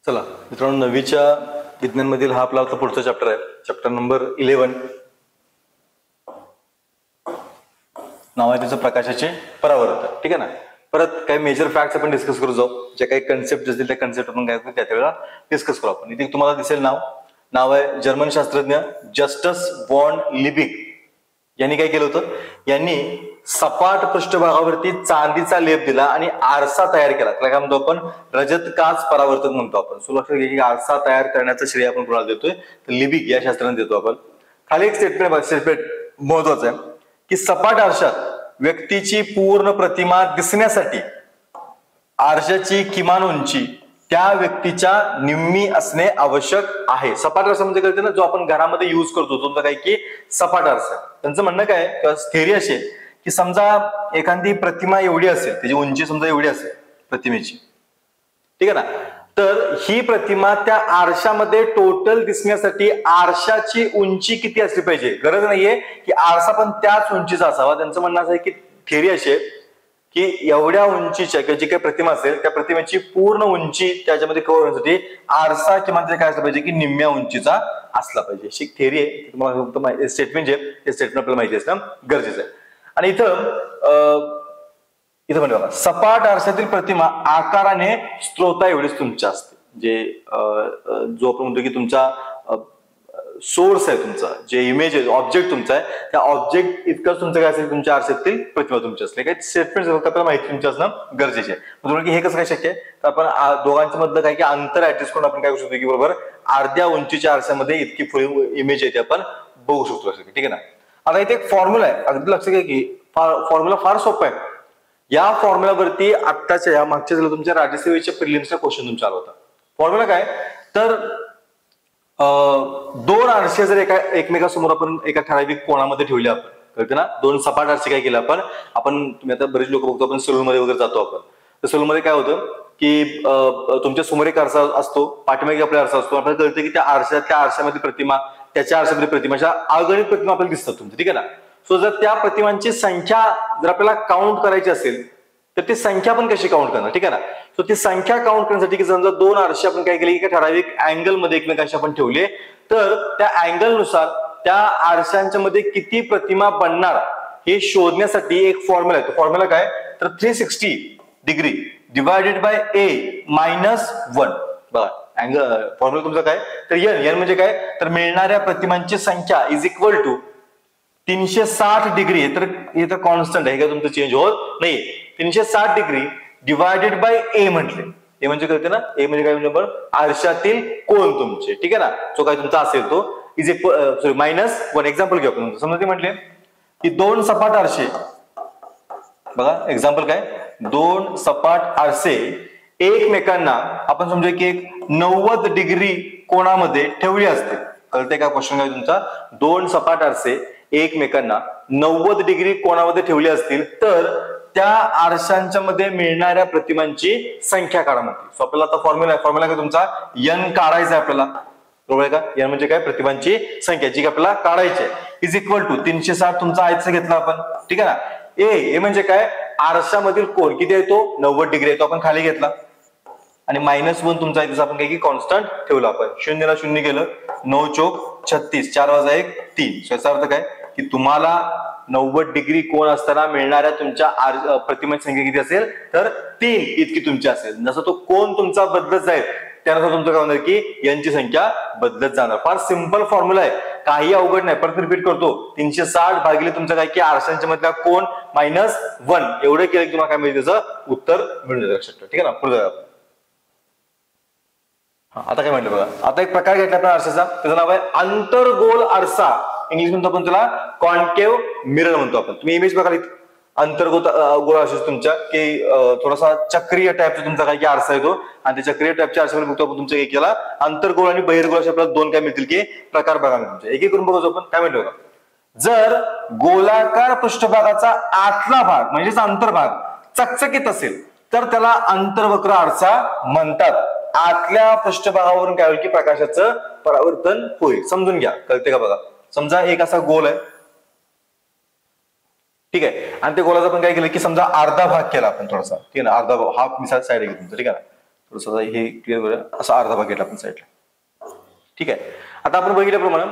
चला मित्रांनो, 9वीच्या विज्ञानमधील हा आपला पुढचा चॅप्टर आहे, चॅप्टर नंबर 11. नाव आहे त्याचं प्रकाशाचे परावर्तन. ठीक आहे ना. परत काही मेजर फॅक्ट्स आपण डिस्कस करू जाऊ, जे काही कन्सेप्ट असतील त्या कन्सेप्ट आपण काय त्या वेळेला डिस्कस करू आपण. इथे तुम्हाला दिसेल नाव आहे जर्मन शास्त्रज्ञ जस्टस वॉन लिबिक यांनी काय केलं होतं, यांनी सपाट पृष्ठभागावरती चांदीचा लेप दिला आणि आरसा तयार केला. त्याला काय म्हणतो आपण, रजत काच परावर्तन म्हणतो आपण. सो लक्षात घ्या की आरसा तयार करण्याचं श्रेय आपण कोणाला देतोय, तर लिबिक या शास्त्राने देतो आपण. खाली एक स्टेटमेंट महत्वाचं आहे की सपाट आरशात व्यक्तीची पूर्ण प्रतिमा दिसण्यासाठी आरशाची किमान उंची त्या व्यक्तीच्या निम्मी असणे आवश्यक आहे. सपाट आरसा म्हणजे कळते ना, जो आपण घरामध्ये युज करतो तुमचा काय की सपाट आरसा. त्यांचं म्हणणं काय, थेअरी अशी की समजा एखादी प्रतिमा एवढी असेल, त्याची उंची समजा एवढी असेल प्रतिमेची, ठीक आहे ना, तर ही प्रतिमा त्या आरशामध्ये टोटल दिसण्यासाठी आरशाची उंची किती असली पाहिजे. गरज नाहीये की आरसा पण त्याच उंचीचा असावा. त्यांचं म्हणणं असं आहे की थेअरी अशी आहे की एवढ्या उंचीच्या किंवा जी काही प्रतिमा असेल त्या प्रतिमेची पूर्ण उंची त्याच्यामध्ये कव्हर होण्यासाठी आरसा किमान काय असला पाहिजे की निम्म्या उंचीचा असला पाहिजे. अशी थेअरी आहे. तुम्हाला फक्त स्टेटमेंट जे ते स्टेटमेंट आपल्याला माहिती असणं गरजेचं आहे. आणि इथं म्हणजे बघा, सपाट आरशातील प्रतिमा आकाराने स्त्रोता एवढीच तुमच्या असते. जे जो आपण म्हणतो की तुमचा सोर्स आहे, तुमचा जे इमेज आहे, ऑब्जेक्ट तुमचा आहे, त्या ऑब्जेक्ट इतकंच तुमचं काय असेल, तुमच्या आरशातील प्रतिमा तुमची असते. काही स्टेटमेंट आपल्याला माहिती तुमची असणं गरजेचे आहे. म्हणजे हे कसं काय शक्य आहे, तर आपण दोघांच्या मधलं काय की अंतर ऍडजस्ट करून आपण काय करू शकतो की बरोबर अर्ध्या उंचीच्या आरशामध्ये इतकी फुल इमेज आहे ते आपण बघू शकतो. ठीक आहे ना. आता इथे एक फॉर्म्युला आहे, अगदी लक्षात घ्या की फॉर्म्युला फार सोपा आहे. या फॉर्म्युलावरती आत्ताच्या या मागच्या तुमच्या राज्यसेवेच्या प्रिलिम्सचा क्वेश्चन तुमचा आला होता. फॉर्म्युला काय, तर दोन आरसे जर एकमेकासमोर आपण एका ठराविक कोणामध्ये ठेवले, आपण कळते ना, दोन सपाट आरसे काय केले आपण तुम्ही आता बरेच लोक बघतो, आपण सलूनमध्ये वगैरे जातो आपण, तर सलूनमध्ये काय होतं की तुमच्या समोर एक आरसा असतो, पाठीमागे आपला आरसा असतो. आपल्याला कळतं की त्या आरशामध्ये प्रतिमा, त्याच्या आरशामध्ये प्रतिमाच्या अगणित प्रतिमा आपल्याला दिसतात तुमच्या. ठीक आहे ना. सो जर त्या प्रतिमांची संख्या जर आपल्याला काउंट करायची असेल तर ती संख्या पण कशी काउंट करणार. ठीक आहे ना. सो ती संख्या काउंट करण्यासाठी की समजा दोन आरसे आपण काय केले की ठराविक अँगल मध्ये एकमेकांशी आपण ठेवले, तर त्या अँगल नुसार त्या आरशांच्या मध्ये किती प्रतिमा बनणार हे शोधण्यासाठी एक फॉर्म्युला आहे. तो फॉर्म्युला काय, तर 360 degree divided by a minus 1. बघा अँगल फॉर्म्युला तुमचा काय, तर एन म्हणजे काय, तर मिळणाऱ्या प्रतिमांची संख्या इज इक्वल टू 360 डिग्री. तर इथं कॉन्स्टंट आहे का, तुमचं चेंज होत नाही. 360 डिग्री डिवायडेड बाय ए म्हटले. ए म्हणजे कळते ना, ए म्हणजे काय म्हणजे आपण आरशातील कोण तुमचे. ठीक आहे ना. जो काय तुमचा असेल तो is equal sorry minus 1. Example घेऊ आपण. समजा ते म्हटले की दोन सपाट आरसे, बघा एक्झाम्पल काय, दोन सपाट आरसे एकमेकांना आपण समजा की एक 90 डिग्री कोणामध्ये ठेवली असते. कळते का क्वेश्चन काय तुमचा, दोन सपाट आरसे एकमेकांना 90 डिग्री कोणामध्ये ठेवले असतील तर त्या आरशांच्या मध्ये मिळणाऱ्या प्रतिमांची संख्या काढा म्हणते. सो आपल्याला आता फॉर्म्युला काय तुमचा, एन काढायचा आहे आपल्याला, बरोबर आहे का. एन म्हणजे काय, प्रतिमांची संख्या जी आपल्याला काढायची आहे, इज इक्वल टू 360 तुमचा आयचं घेतला आपण. ठीक आहे ना. ए म्हणजे काय, आरशामधील कोण किती आहे तो 90 डिग्री आहे, तो आपण खाली घेतला. आणि -1 तुमचा आहे, आपण काही कॉन्स्टंट ठेवला आपण. 0 0 गेलं, 9 चोक 36, 4 वजा 1 3. याचा अर्थ काय की तुम्हाला 90 डिग्री कोण असताना मिळणाऱ्या तुमच्या प्रतिमेची संख्या किती असेल, तर 3 इतकी तुमची असेल. जसं तो कोण तुमचा बदलत जाईल त्यानुसार तुमचं काय होणार की यांची संख्या बदलत जाणार. फार सिंपल फॉर्म्युला आहे, काही अवघड नाही. परत रिपीट करतो, 360 भागिले तुमचं काय की आरशांच्या मधल्या कोण -1 एवढं केलं की तुम्हाला काय मिळेल, त्याचं उत्तर मिळून जाईल. लक्षात ठेवा. ठीक आहे ना. पुढे जाऊया. आता काय म्हटलं बघा, आता एक प्रकार घेतला आपण आरशाचा, त्याचं नाव आहे अंतर्गोल आरसा. इंग्लिश म्हणतो आपण त्याला कॉन्केव्ह मिरर म्हणतो आपण. तुम्ही इमेज बघा, अंतर्गोल आरसा तुमच्या की थोडासा चक्रीय टाईपचा तुमचा काय की आरसा येतो, आणि त्या चक्रीय टाईपच्या आरशामध्ये बघतो आपण तुमच्या केला अंतर्गोल आणि बहिर्गोल असे आपल्याला दोन काय मिळतील की प्रकार बघा तुमचे. एक करून बघतो आपण. काय म्हणतो बघा, जर गोलाकार पृष्ठभागाचा आतला भाग म्हणजेच अंतर्भाग चकचकीत असेल तर त्याला अंतर्वक्र आरसा म्हणतात. आतल्या पृष्ठभागावरून काय होईल की प्रकाशाचं परावर्तन होईल. समजून घ्या, कळते का बघा. समजा एक असा गोल आहे, ठीक आहे, आणि त्या गोलाचा आपण काय केलं की समजा अर्धा भाग केला आपण थोडासा. ठीक आहे ना, अर्धा भाग, हाफ मिसाल साइड आहे तुमचं. ठीक आहे ना. थोडंसं हे क्लिअर करूया. असा अर्धा भाग घेतला आपण साईडला. ठीक आहे. आता आपण बघितल्याप्रमाणे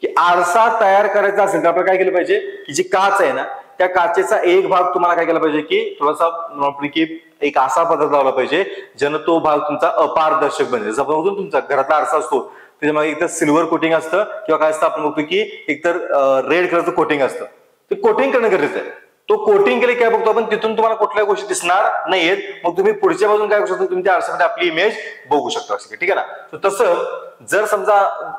की आरसा तयार करायचा असेल तर आपण काय केलं पाहिजे की जी काच आहे ना त्या काचेचा एक भाग तुम्हाला काय केला पाहिजे की थोडासा की एक असा पदार्थ लावला पाहिजे ज्यानं तो भाग तुमचा अपारदर्शक बनेल. जसं आपण बघतो तुमचा घरातला आरसा असतो त्याच्यामागे एकतर सिल्वर कोटिंग असतं किंवा काय असतं आपण बघतो की एकतर रेड कलरचं कोटिंग असतं. ते कोटिंग करणं गरजेचं आहे. तो कोटिंग केले काय बघतो आपण तिथून तुम्हाला कुठल्या गोष्टी दिसणार नाहीयेत. मग तुम्ही पुढच्या बाजून काय करू शकता तुम्ही त्या आरशामध्ये आपली इमेज बघू शकता. ठीक आहे ना. तर तसं जर समजा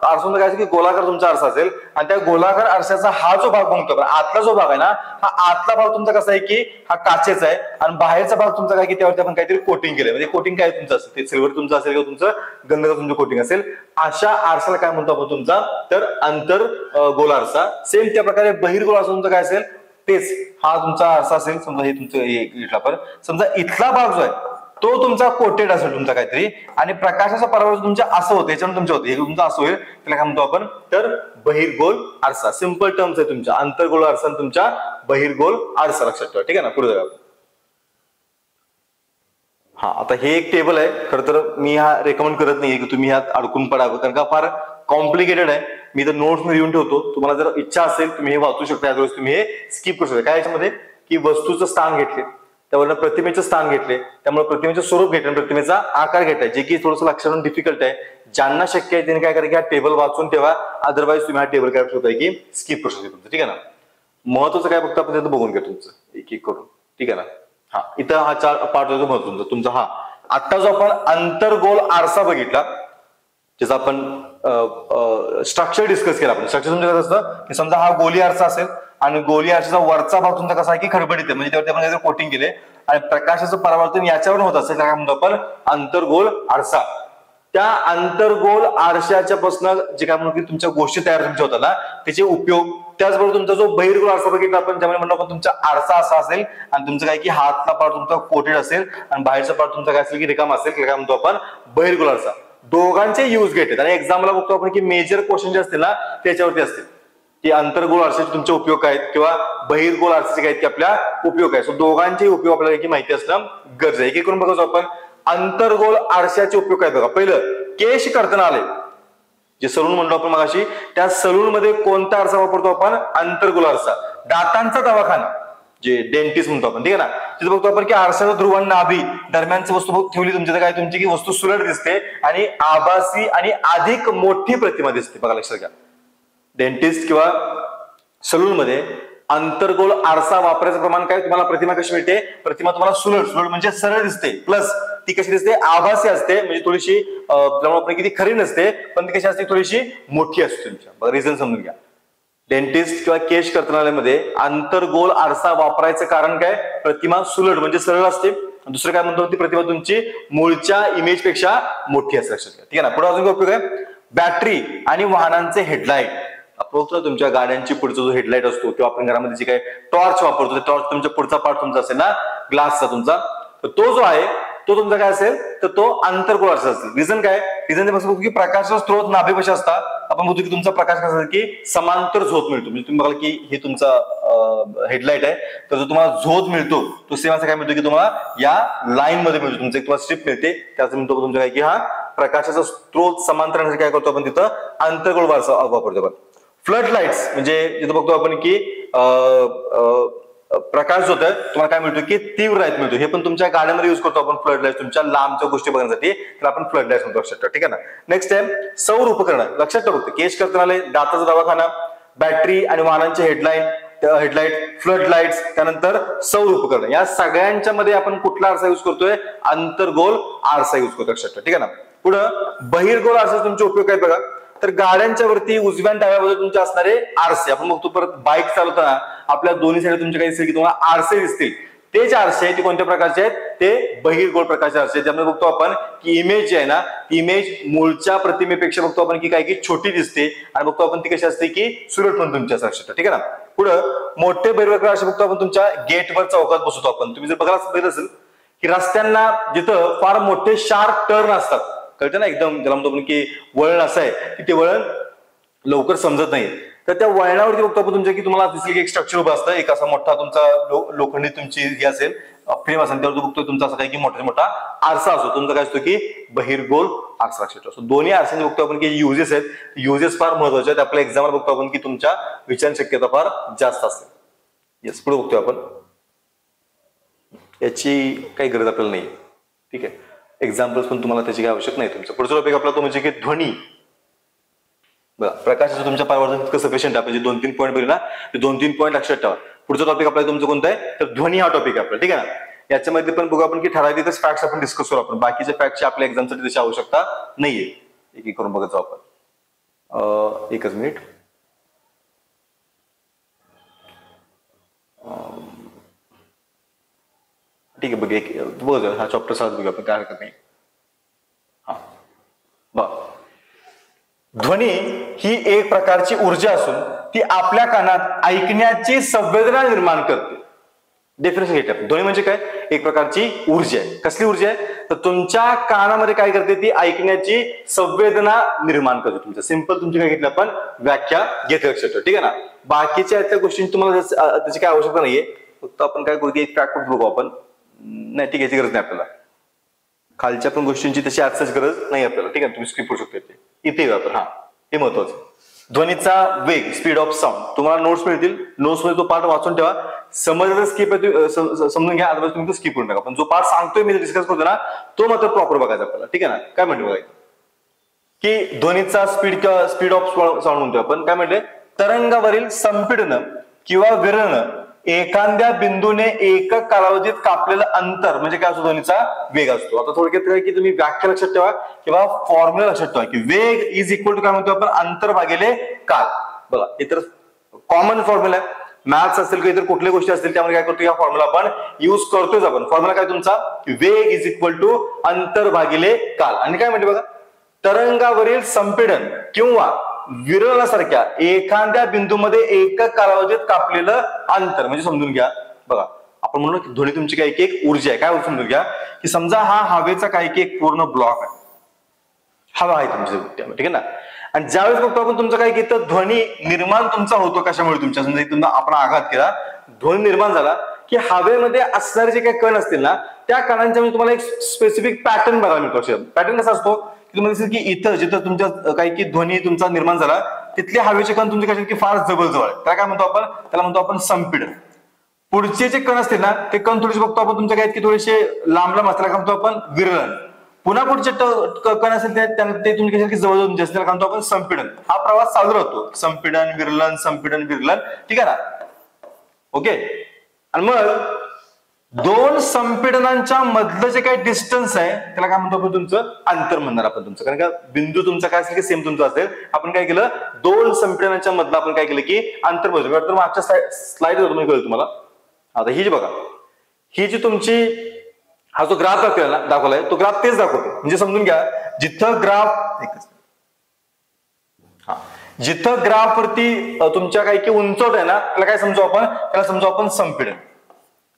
आरसा काय की गोलाकार तुमचा आरसा असेल आणि त्या गोलाकार आरशाचा हा जो भाग बघतो आपण आतला जो भाग आहे ना हा आतला भाग तुमचा कसा आहे की हा काचेचा आहे आणि बाहेरचा भाग तुमचा काय की त्यावरती आपण काहीतरी कोटिंग केलंय. म्हणजे कोटिंग काय तुमचं असेल ते सिल्वर तुमचं असेल किंवा तुमचं गंधर्व तुमचं कोटिंग असेल अशा आरशाला काय म्हणतो आपण तुमचा तर आंतर गोल आरसा. सेम त्या प्रकारे बहिर्गोल आरसा तुमचा काय असेल तेच हा तुमचा आरसा असेल. समजा हे तुमचं आपण समजा इथला भाग जो आहे तो तुमचा कोटेड असेल तुमचा काहीतरी आणि प्रकाशाचा परावर्तन तुमच्या असं होतं याच्यावर तुमच्या होते हे तुमचं असं होईल त्याला काय म्हणतो आपण तर बहिर्गोल आरसा. सिंपल टर्म्स आहे तुमच्या आंतरगोल आरसा आणि तुमच्या बहिर्गोल आरसा लक्षात ठेवा. ठीक आहे ना. पुढे जाऊया. हा आता हे एक टेबल आहे. खरं तर मी हा रेकमेंड करत नाहीये की तुम्ही ह्यात अडकून पडावं कारण का फार कॉम्प्लिकेटेड आहे. मी तर नोट्स मध्ये येऊन ठेवतो. तुम्हाला जर इच्छा असेल तुम्ही हे वाचू शकता यावेळेस तुम्ही हे स्किप करू शकता. काय याच्यामध्ये की वस्तूचं स्थान घेतले त्यावरनं प्रतिमेचं स्थान घेतले त्यामुळे प्रतिमेचं स्वरूप घेतलं प्रतिमेचा आकार घेतलाय जे की थोडंसं लक्षात डिफिकल्ट आहे. ज्यांना शक्य आहे त्यांनी काय करा की हा टेबल वाचून ठेवा. अदरवाईज तुम्ही हा टेबल काय करू शकता की स्किप करू शकता तुमचं. ठीक आहे ना. महत्वाचं काय फक्त आपण तिथं बघून घ्या तुमचं एक एक करून. ठीक आहे ना. हा इथं हा चार पार्ट होतो महत्वाचा तुमचा. हा आता जो आपण आंतरगोल आरसा बघितला ज्याचा आपण स्ट्रक्चर डिस्कस केला. आपण स्ट्रक्चर तुमचं कसं असतं की समजा हा गोली आरसा असेल आणि गोली आरशाचा वरचा भाग तुमचा कसा आहे की खडबडीत आहे म्हणजे त्यावरती आपण काहीतरी कोटिंग केले आणि प्रकाशाचं परावर्तन याच्यावर होत असेल काय म्हणतो आपण आंतरगोल आरसा. त्या आंतरगोल आरशाच्या पासून जे काय म्हणतो की तुमच्या गोष्टी तयार तुमच्या होतात ना त्याचे उपयोग. त्याचबरोबर तुमचा जो बहिर्गोल आरसा बघितला आपण त्यामुळे म्हणतो आपण तुमचा आरसा असा असेल आणि तुमचं काय की हातला पार्ट तुमचा कोटेड असेल आणि बाहेरचा पार्ट तुमचा काय असेल की रिकाम असेल काय म्हणतो आपण बहिर्गोल आरसा. दोघांचे यूज घेतात आणि एक्झामला बघतो आपण की मेजर क्वेश्चन जे असतील ना त्याच्यावरती असतील की आंतरगोल आरशाचे तुमचे उपयोग काय आहेत किंवा बहिर्गोल आरशाचे काय की आपल्या उपयोग आहे. सो दोघांचे उपयोग आपल्याला माहिती असणं गरजेचं आहे. एक एक करून बघतो आपण आंतरगोल आरशाचे उपयोग काय बघा. पहिलं केश कर्तनालय जे सलून म्हणलो आपण मगाशी त्या सलून मध्ये कोणता आरसा वापरतो आपण आंतरगोल आरसा. दातांचा दवाखाना जे डेंटिस्ट म्हणतो आपण. ठीक आहे ना. तिथे बघतो आपण की आरशाचा ध्रुव नाभी दरम्यानची वस्तू ठेवली तुमच्या काय तुमची की वस्तू सुलट दिसते आणि आभासी आणि अधिक मोठी प्रतिमा दिसते. बघा लक्षात घ्या. डेंटिस्ट किंवा सलून मध्ये आंतरगोल आरसा वापरायचं प्रमाण काय तुम्हाला प्रतिमा कशी मिळते प्रतिमा तुम्हाला सुलट सुलट म्हणजे सरळ दिसते प्लस ती कशी दिसते आभासी असते म्हणजे थोडीशी आपण किती खरी नसते पण ती कशी असते थोडीशी मोठी असते तुमच्या. बघा रिझन समजून घ्या. डेंटिस्ट किंवा केश कर्तनालयामध्ये आंतरगोल आरसा वापरायचं कारण काय प्रतिमा सुलट म्हणजे सरळ असते. दुसरं काय म्हणतो ती प्रतिमा तुमची मूळच्या इमेज पेक्षा मोठी असते लक्षात घ्या. ठीक आहे ना. पुढे अजून काय उपयोग आहे बॅटरी आणि वाहनांचे हेडलाईट. आपण बघतो तुमच्या गाड्यांची पुढचा जो हेडलाईट असतो किंवा आपण घरामध्ये जे काय टॉर्च वापरतो टॉर्च तुमच्या पुढचा पार्ट तुमचा असेल ना ग्लासचा तुमचा तर तो जो आहे तो तुमचा काय असेल तर तो आंतरगोल आरसा असेल. रिझन काय रिझन ते बघतो की प्रकाशाचा स्त्रोत नाभीपाशी असतात. आपण बघतो की तुमचा प्रकाश कसा की समांतर झोत मिळतो म्हणजे तुम्ही बघाल की हे तुमचा हेडलाईट आहे तर जो तुम्हाला झोत मिळतो तो सेम असं काय मिळतो की तुम्हाला या लाईन मध्ये मिळतो तुमचं तुम्हाला स्ट्रिप मिळते त्याचं म्हणतो तुमचं काय की हा प्रकाशाचा स्त्रोत समांतर काय करतो आपण तिथं आंतरगोल आरसा वापरतो आपण. फ्लड लाईट्स म्हणजे जिथं बघतो आपण की प्रकाश होत तुम्हाला काय मिळतो की तीव्र लाईट मिळतो. हे पण तुमच्या गाड्यांमध्ये युज करतो आपण फ्लड लाईट तुमच्या लांबच्या गोष्टी बघण्यासाठी तर आपण फ्लड लाईट म्हणतो लक्षात ठेवा. ठीक आहे ना. नेक्स्ट आहे सौर उपकरण लक्षात ठेवा. केश कर्तनालय दाताचा दवाखाना बॅटरी आणि वाहनांचे हेडलाईट फ्लड लाईट्स त्यानंतर सौर उपकरण या सगळ्यांच्या मध्ये आपण कुठला आरसा युज करतोय आंतरगोल आरसा युज करतो लक्षात ठेवा. ठीक आहे ना. पुढं बहिर्गोल आरसा तुमचे उपयोग काय बघा तर गाड्यांच्या वरती उजव्या डाव्या बाजूला तुमचे असणारे आरसे आपण बघतो परत बाईक चालवताना आपल्या दोन्ही साईड तुमचे काही दिसेल की तुम्हाला आरसे दिसतील. ते जे आरसे आहेत ते कोणत्या प्रकारचे आहेत ते बहिर्गोल प्रकारचे आरसे आहेत. ज्यामध्ये बघतो आपण की इमेज जी आहे ना ती इमेज मूळच्या प्रतिमेपेक्षा बघतो आपण की काय की छोटी दिसते आणि बघतो आपण ती कशी असते की सुरट म्हणून तुमच्या लक्षात. ठीक आहे ना. पुढं मोठे बहिर्गोल आरसे बघतो आपण तुमच्या गेटवर चौकात बसवतो आपण. तुम्ही जर बघायला असेल की रस्त्यांना जिथं फार मोठे शार्प टर्न असतात कळतं ना एकदम ज्याला म्हणतो आपण की वळण असं आहे की ते वळण लवकर समजत नाही तर त्या वळणावरती बघतो आपण तुमच्या की तुम्हाला दिसेल की एक स्ट्रक्चर उभं असतं एक असा मोठा तुमचा लोखंडी तुमची हे असेल फ्रेम असेल त्यावर बघतोय तुमचा असं काय की मोठा मोठा आरसा असतो, तुमचा काय असतो की बहिर्गोल आरसा लक्षात ठेवा. दोन्ही आरशांचे बघतो आपण की युजेस आहेत, युजेस फार महत्वाचे आहेत. आपल्या एक्झामला बघतो आपण की तुमच्या विचार शक्यता फार जास्त असते. येस, पुढे बघतोय आपण. याची काही गरज आपल्याला नाही, ठीक आहे. एक्झाम्पल्स पण तुम्हाला त्याची काही आवश्यक नाही. तुमचा पुढचा टॉपिक आपला तो म्हणजे की ध्वनी. बघा, प्रकाशाचं तुमच्या पायावर कसं पेशंट आपण जे 2-3 पॉईंट बघितले ना, ते 2-3 पॉईंट लक्षात ठेवा. पुढचा टॉपिक आपला तुमचं कोणता आहे, तर ध्वनी हा टॉपिक आपला, ठीक आहे ना. याच्यामध्ये पण बघू आपण की ठराविकच फॅक्ट्स आपण डिस्कस करू. आपण बाकीच्या फॅक्टची आपल्या एक्झामसाठी तशी आवश्यकता नाहीये. एक एक करून बघत जाऊ आपण. एकच मिनिट. ठीक आहे, बघ हा चॅप्टर सहज बघूया आपण, काय हरकत नाही. हा बघ, ध्वनी ही एक प्रकारची ऊर्जा असून ती आपल्या कानात ऐकण्याची संवेदना निर्माण करते. डेफिनेशन घेतलं. ध्वनी म्हणजे काय, एक प्रकारची ऊर्जा आहे. कसली ऊर्जा आहे, तर तुमच्या कानामध्ये काय करते, ती ऐकण्याची संवेदना निर्माण करते. तुमच्या सिंपल तुमची काय घेतलं आपण व्याख्या घेतली लक्षात ठेवा, ठीक आहे ना. बाकीच्या त्या गोष्टी तुम्हाला त्याची काय आवश्यकता नाहीये. फक्त आपण काय करू, एक फॅक्ट बघू आपण. नाही ठीक आहे, याची गरज नाही आपल्याला. खालच्या पण गोष्टींची तशी आजच गरज नाही आपल्याला, ठीक आहे. तुम्ही स्किप करू शकता इथे आपण. हा, हे महत्वाचं. ध्वनीचा वेग, स्पीड ऑफ साऊंड, तुम्हाला नोट्स मिळतील. नोट्स मध्ये तो पार्ट वाचून ठेवा. समजलं स्किप समजून घ्या, अदरवाईज तुम्ही तो स्किप करून टाका. पण जो पार्ट सांगतोय मी डिस्कस करतो ना, तो मात्र प्रॉपर बघायचा आपल्याला, ठीक आहे ना. काय म्हणतो बघा की ध्वनीचा स्पीड ऑफ साऊंड म्हणतो आपण. काय म्हणते, तरंगावरील संपीडन किंवा विरळण एखाद्या बिंदूने एकक कालावधीत कापलेलं अंतर म्हणजे काय असतो, ध्वनीचा वेग असतो. आता थोडक्यात काय की तुम्ही व्याख्या लक्षात ठेवा किंवा फॉर्म्युला लक्षात ठेवा की वेग इज इक्वल टू काय म्हणतो आपण, अंतर भागिले काल. बघा, इतर कॉमन फॉर्म्युला आहे. मॅथ्स असेल किंवा इतर कुठल्या गोष्टी असतील त्यामध्ये काय करतो, या फॉर्म्युला आपण युज करतोच. आपण फॉर्म्युला काय तुमचा, वेग इज इक्वल टू अंतर भागिले काल. आणि काय म्हणते बघा, तरंगावरील संपीडन किंवा विरळण्यासारख्या एखाद्या बिंदूमध्ये एकक कालावधीत कापलेलं अंतर म्हणजे समजून घ्या. बघा, आपण म्हणू की ध्वनी तुमची काही एक ऊर्जा आहे. काय समजून घ्या की समजा हा हवेचा काही एक पूर्ण ब्लॉक आहे, हवा आहे तुमच्या, ठीक आहे ना. आणि ज्यावेळेस बघतो आपण तुमचं काय की ध्वनी निर्माण तुमचा होतो कशामुळे, तुमच्या समजा तुम्ही आपण आघात केला, ध्वनी निर्माण झाला की हवेमध्ये असणारे जे काही कण असतील ना, त्या कणांच्या म्हणजे तुम्हाला एक स्पेसिफिक पॅटर्न बघायला मिळतो. पॅटर्न कसा असतो, तुम्हाला दिसेल की इथं जिथं तुमच्या काही की ध्वनी तुमचा निर्माण झाला तिथले हवेचे कण तुमचे कसे की फार जवळ आहे, त्या काय म्हणतो आपण, त्याला म्हणतो आपण संपीडन. पुढचे जे कण असतील ना, ते कण थोडेसे बघतो आपण तुमच्या काय की थोडेसे लांब लांब असतात, काय म्हणतो आपण विरळण. पुन्हा पुढचे कण असेल ते तुम्ही कसे की जवळ तुमचे असतील, काय म्हणतो आपण संपीडन. हा प्रवास चालू राहतो, संपीडन विरलन, संपीडन विरलन, ठीक आहे ना. ओके. आणि मग दोन संपीडनांच्या मधलं जे काही डिस्टन्स आहे त्याला काय म्हणतो आपण, तुमचं अंतर म्हणणार आपण तुमचं. कारण का बिंदू तुमचा काय असेल की सेम तुमचा असेल. आपण काय केलं, दोन संपीडनांच्या मधलं आपण काय केलं की अंतर मोजलं. तर मागच्या स्लाइड कळलं तुम्हाला. आता ही जी बघा, ही जी तुमची हा जो ग्राफ दाखवलाय तो ग्राफ तेच दाखवतो. म्हणजे समजून घ्या, जिथं ग्राफ वरती तुमच्या काही की उंचवट आहे ना, त्याला काय समजू आपण, त्याला समजू आपण संपीडन,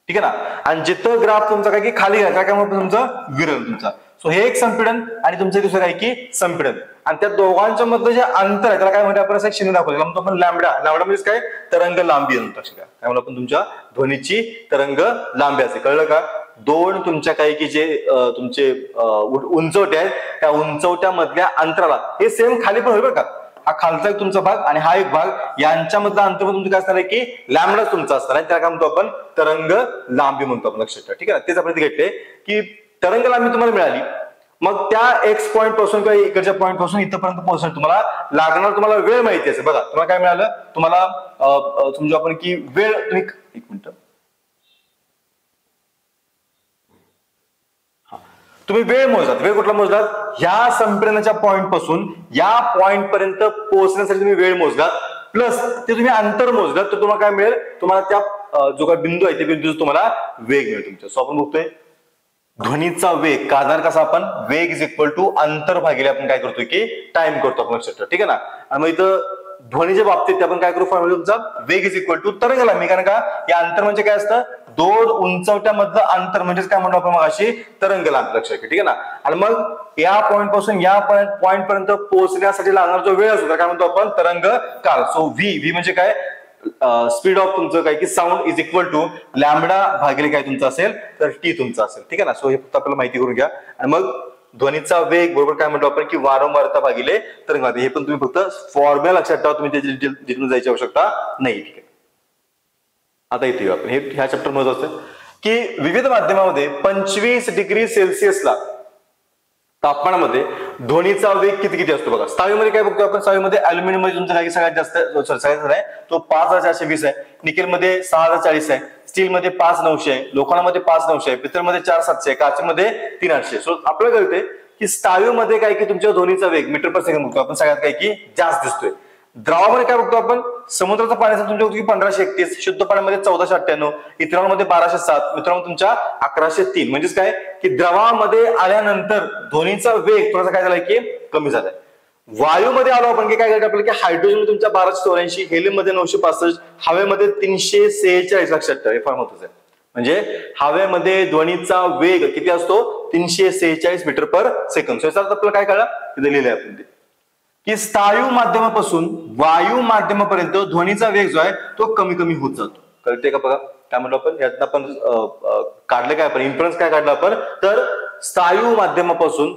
ठीक आहे ना. आणि जिथं ग्राफ तुमचा काय की खाली घ्यायचा, काय म्हणतो तुमचं विरल तुमचा. सो हे एक संपीडन आणि तुमचं दुसरं काय की संपीडन. आणि त्या दोघांच्या मधलं जे अंतर आहे त्याला काय म्हणतो आपण, असं एक चिन्ह दाखवलं, म्हणतो आपण लॅम्बडा. लॅम्बडा म्हणजे काय, तरंग लांबी म्हणतो. काय म्हणतो आपण, तुमच्या ध्वनीची तरंग लांबी असते. कळलं का. दोन तुमच्या काही की जे तुमचे उंचवटे आहेत त्या उंचवट्या मधल्या अंतराला हे सेम खाली पण होईल बरं का. हा खालचा एक तुमचा भाग आणि हा एक भाग यांच्यामधला अंतर तुमचं काय असणार आहे की लॅम्बडा तुमचा असणार आहे. त्याला काय म्हणतो आपण, तरंग लांबी म्हणतो आपण. लक्षात ठेवा, ठीक आहे. तेच आपण इथे घेतले की तरंग लांबी तुम्हाला मिळाली, मग त्या एक्स पॉईंट पासून किंवा इकडच्या पॉईंट पासून इथपर्यंत पोहोचण्यासाठी तुम्हाला लागणार तुम्हाला वेळ माहिती असेल. बघा, तुम्हाला काय मिळालं, तुम्हाला समजू आपण की वेळ, तुम्ही एक मिनिट, तुम्ही वेळ मोजलात. वेळ कुठला मोजलात, ह्या संपीडनाच्या पॉईंट पासून या पॉईंट पर्यंत पोहोचण्यासाठी तुम्ही वेळ मोजलात, प्लस ते तुम्ही अंतर मोजलात, तर तुम्हाला काय मिळेल, तुम्हाला त्या जो काही बिंदू आहे त्या बिंदूचा तुम्हाला वेग मिळेल तुमच्या. सो आपण बघतोय ध्वनीचा वेग काढणार कसा आपण, वेग इज इक्वल टू अंतर भागिले आपण काय करतोय की टाइम करतो आपण. लक्षात ठेवा, ठीक आहे ना. आणि मग इथं ध्वनीच्या बाबतीत आपण काय करू, फॉर्म्युला तुमचा वेग इज इक्वल टू तरंग लांबी. कारण का या अंतर म्हणजे काय असतं, दोन उंचवट्या मधलं अंतर म्हणजेच काय म्हणतो आपण मगाशी, तरंग लांबी. लक्षात घ्या, ठीक आहे ना. आणि मग या पॉईंट पासून या पॉईंट पर्यंत पोहोचण्यासाठी लागणार जो वेळ असतो काय म्हणतो आपण, तरंग काल. सो व्ही म्हणजे काय, स्पीड ऑफ तुमचं काय की sound is equal to lambda भागिले काय तुमचं असेल तर टी तुमचं असेल. ठीक आहे ना. सो हे फक्त आपल्याला माहिती करून घ्या. आणि मग ध्वनीचा वेग बरोबर काय म्हणतो आपण की वारंवारता भागिले तरंगवारता. हे पण तुम्ही फक्त फॉर्म्युला लक्षात ठेवा, तुम्ही त्याची डिटेल जायची आवश्यकता नाही. ठीक आहे. आता इथे आपण ह्या चॅप्टर महत्वाचं आहे की विविध माध्यमामध्ये 25 डिग्री सेल्सिअसला तापमानामध्ये ध्वनीचा वेग किती किती असतो बघा. स्थायूमध्ये काय बघतो आपण, स्थायूमध्ये अल्युमिनियम मध्ये तुमचा काय सगळ्यात जास्त सगळ्यात आहे तो 5420 आहे, निकेलमध्ये 6040 आहे, स्टीलमध्ये 5900 आहे, लोखंडामध्ये 5900 आहे, पितळमध्ये 4700 आहे, काचेमध्ये 3800. सो आपल्याला कळते की स्थायूमध्ये काय की तुमच्या ध्वनीचा वेग मीटर पर सेकंड बघतो आपण सगळ्यात काय की जास्त दिसतोय. द्रवामध्ये काय बघतो आपण, समुद्राचं पाण्याचं तुमच्या होतं की 1531, शुद्ध पाण्यामध्ये 1498, इथेनॉलमध्ये 1207, मित्रांनो तुमच्या 1103. म्हणजेच काय की द्रवामध्ये आल्यानंतर ध्वनीचा वेग थोडासा काय झालाय की कमी झालाय. वायूमध्ये आलो आपण की काय करायचं आपल्याला की हायड्रोजन तुमच्या 1284, हेलियम मध्ये 965, हवेमध्ये 346. लक्षात ठेवा, हे फार महत्वाचं आहे. म्हणजे हवेमध्ये ध्वनीचा वेग किती असतो 346 मीटर पर सेकंद. याचा अर्थ आपल्याला काय कळलं तिथे लिहिलंय आपण ते की स्थायू माध्यमापासून वायू माध्यमापर्यंत ध्वनीचा वेग जो आहे तो कमी कमी होत जातो. कळते का बघा काय म्हणतो आपण, यातनं आपण काढलं काय आपण इन्फ्लुएन्स काय काढलं आपण तर स्थायू माध्यमापासून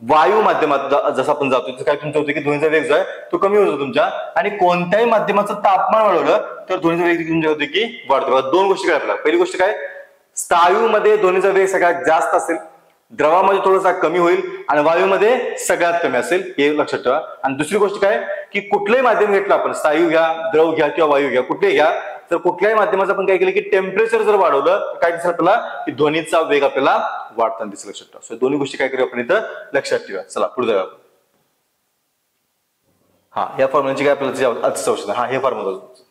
वायू माध्यमात जसं आपण जातो काय तुमचं होतं की ध्वनीचा वेग जो आहे तो कमी होतो तुमच्या, आणि कोणत्याही माध्यमाचं तापमान वाढवलं तर ध्वनीचा वेग तुमच्या होते की वाढतो. दोन गोष्टी काय आपल्याला, पहिली गोष्ट काय स्थायूमध्ये ध्वनीचा वेग सगळ्यात जास्त असेल, द्रवामध्ये थोडासा कमी होईल आणि वायूमध्ये सगळ्यात कमी असेल, हे लक्षात ठेवा. आणि दुसरी गोष्ट काय की कुठलंही माध्यम घेतलं आपण, स्थायू घ्या, द्रव घ्या किंवा वायू घ्या, कुठलेही घ्या, तर कुठल्याही माध्यमाचं आपण काय केलं की टेम्परेचर जर वाढवलं तर काय दिसेल आपल्याला की ध्वनीचा वेग आपल्याला वाढताना दिसेल. लक्षात ठेवा. सो दोन्ही गोष्टी काय करूया आपण इथं लक्षात ठेवा. चला पुढे जाऊया. हा या फॉर्म्युलाची काय आपल्याला औषध, हा हे फार महत्वाचं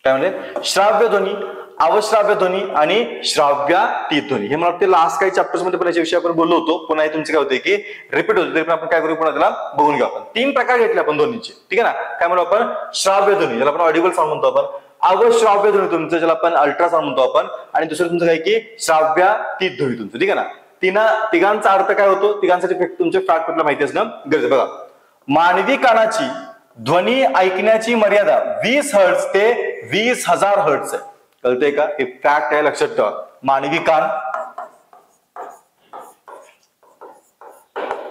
काय म्हणजे श्राव्य ध्वनी, अवश्राव्य ध्वनी आणि श्राव्यातीत ध्वनी. हे मला वाटतं लास्ट काही चॅप्टर्स मध्ये पण याच्याविषयी आपण बोललो होतो. पुन्हा तुमचे काय होते की रिपीट होते, तरी पण आपण काय करू पुन्हा त्याला बघून घेऊ. आपण 3 प्रकार घेतले आपण ध्वनीचे. ठीक आहे ना. काय म्हणतो आपण श्राव्य ध्वनी, ज्याला आपण ऑडिबल साऊंड म्हणतो आपण, अवश्राव्य ध्वनी तुमचं ज्याला आपण अल्ट्रासाऊंड म्हणतो आपण, आणि दुसरं तुमचं काय की श्राव्यातीत ध्वनी तुमचं. ठीक आहे ना. तिघांचा अर्थ काय होतो, तिघांसाठी तुमचे फॅक्ट कुठला माहिती असणं गरजेचं. बघा मानवी कानाची ध्वनी ऐकण्याची मर्यादा 20 हर्ट्ज ते 20,000 हर्ट्ज आहे. कळतंय का, हे फॅक्ट आहे लक्षात ठेवा. मानवी कान,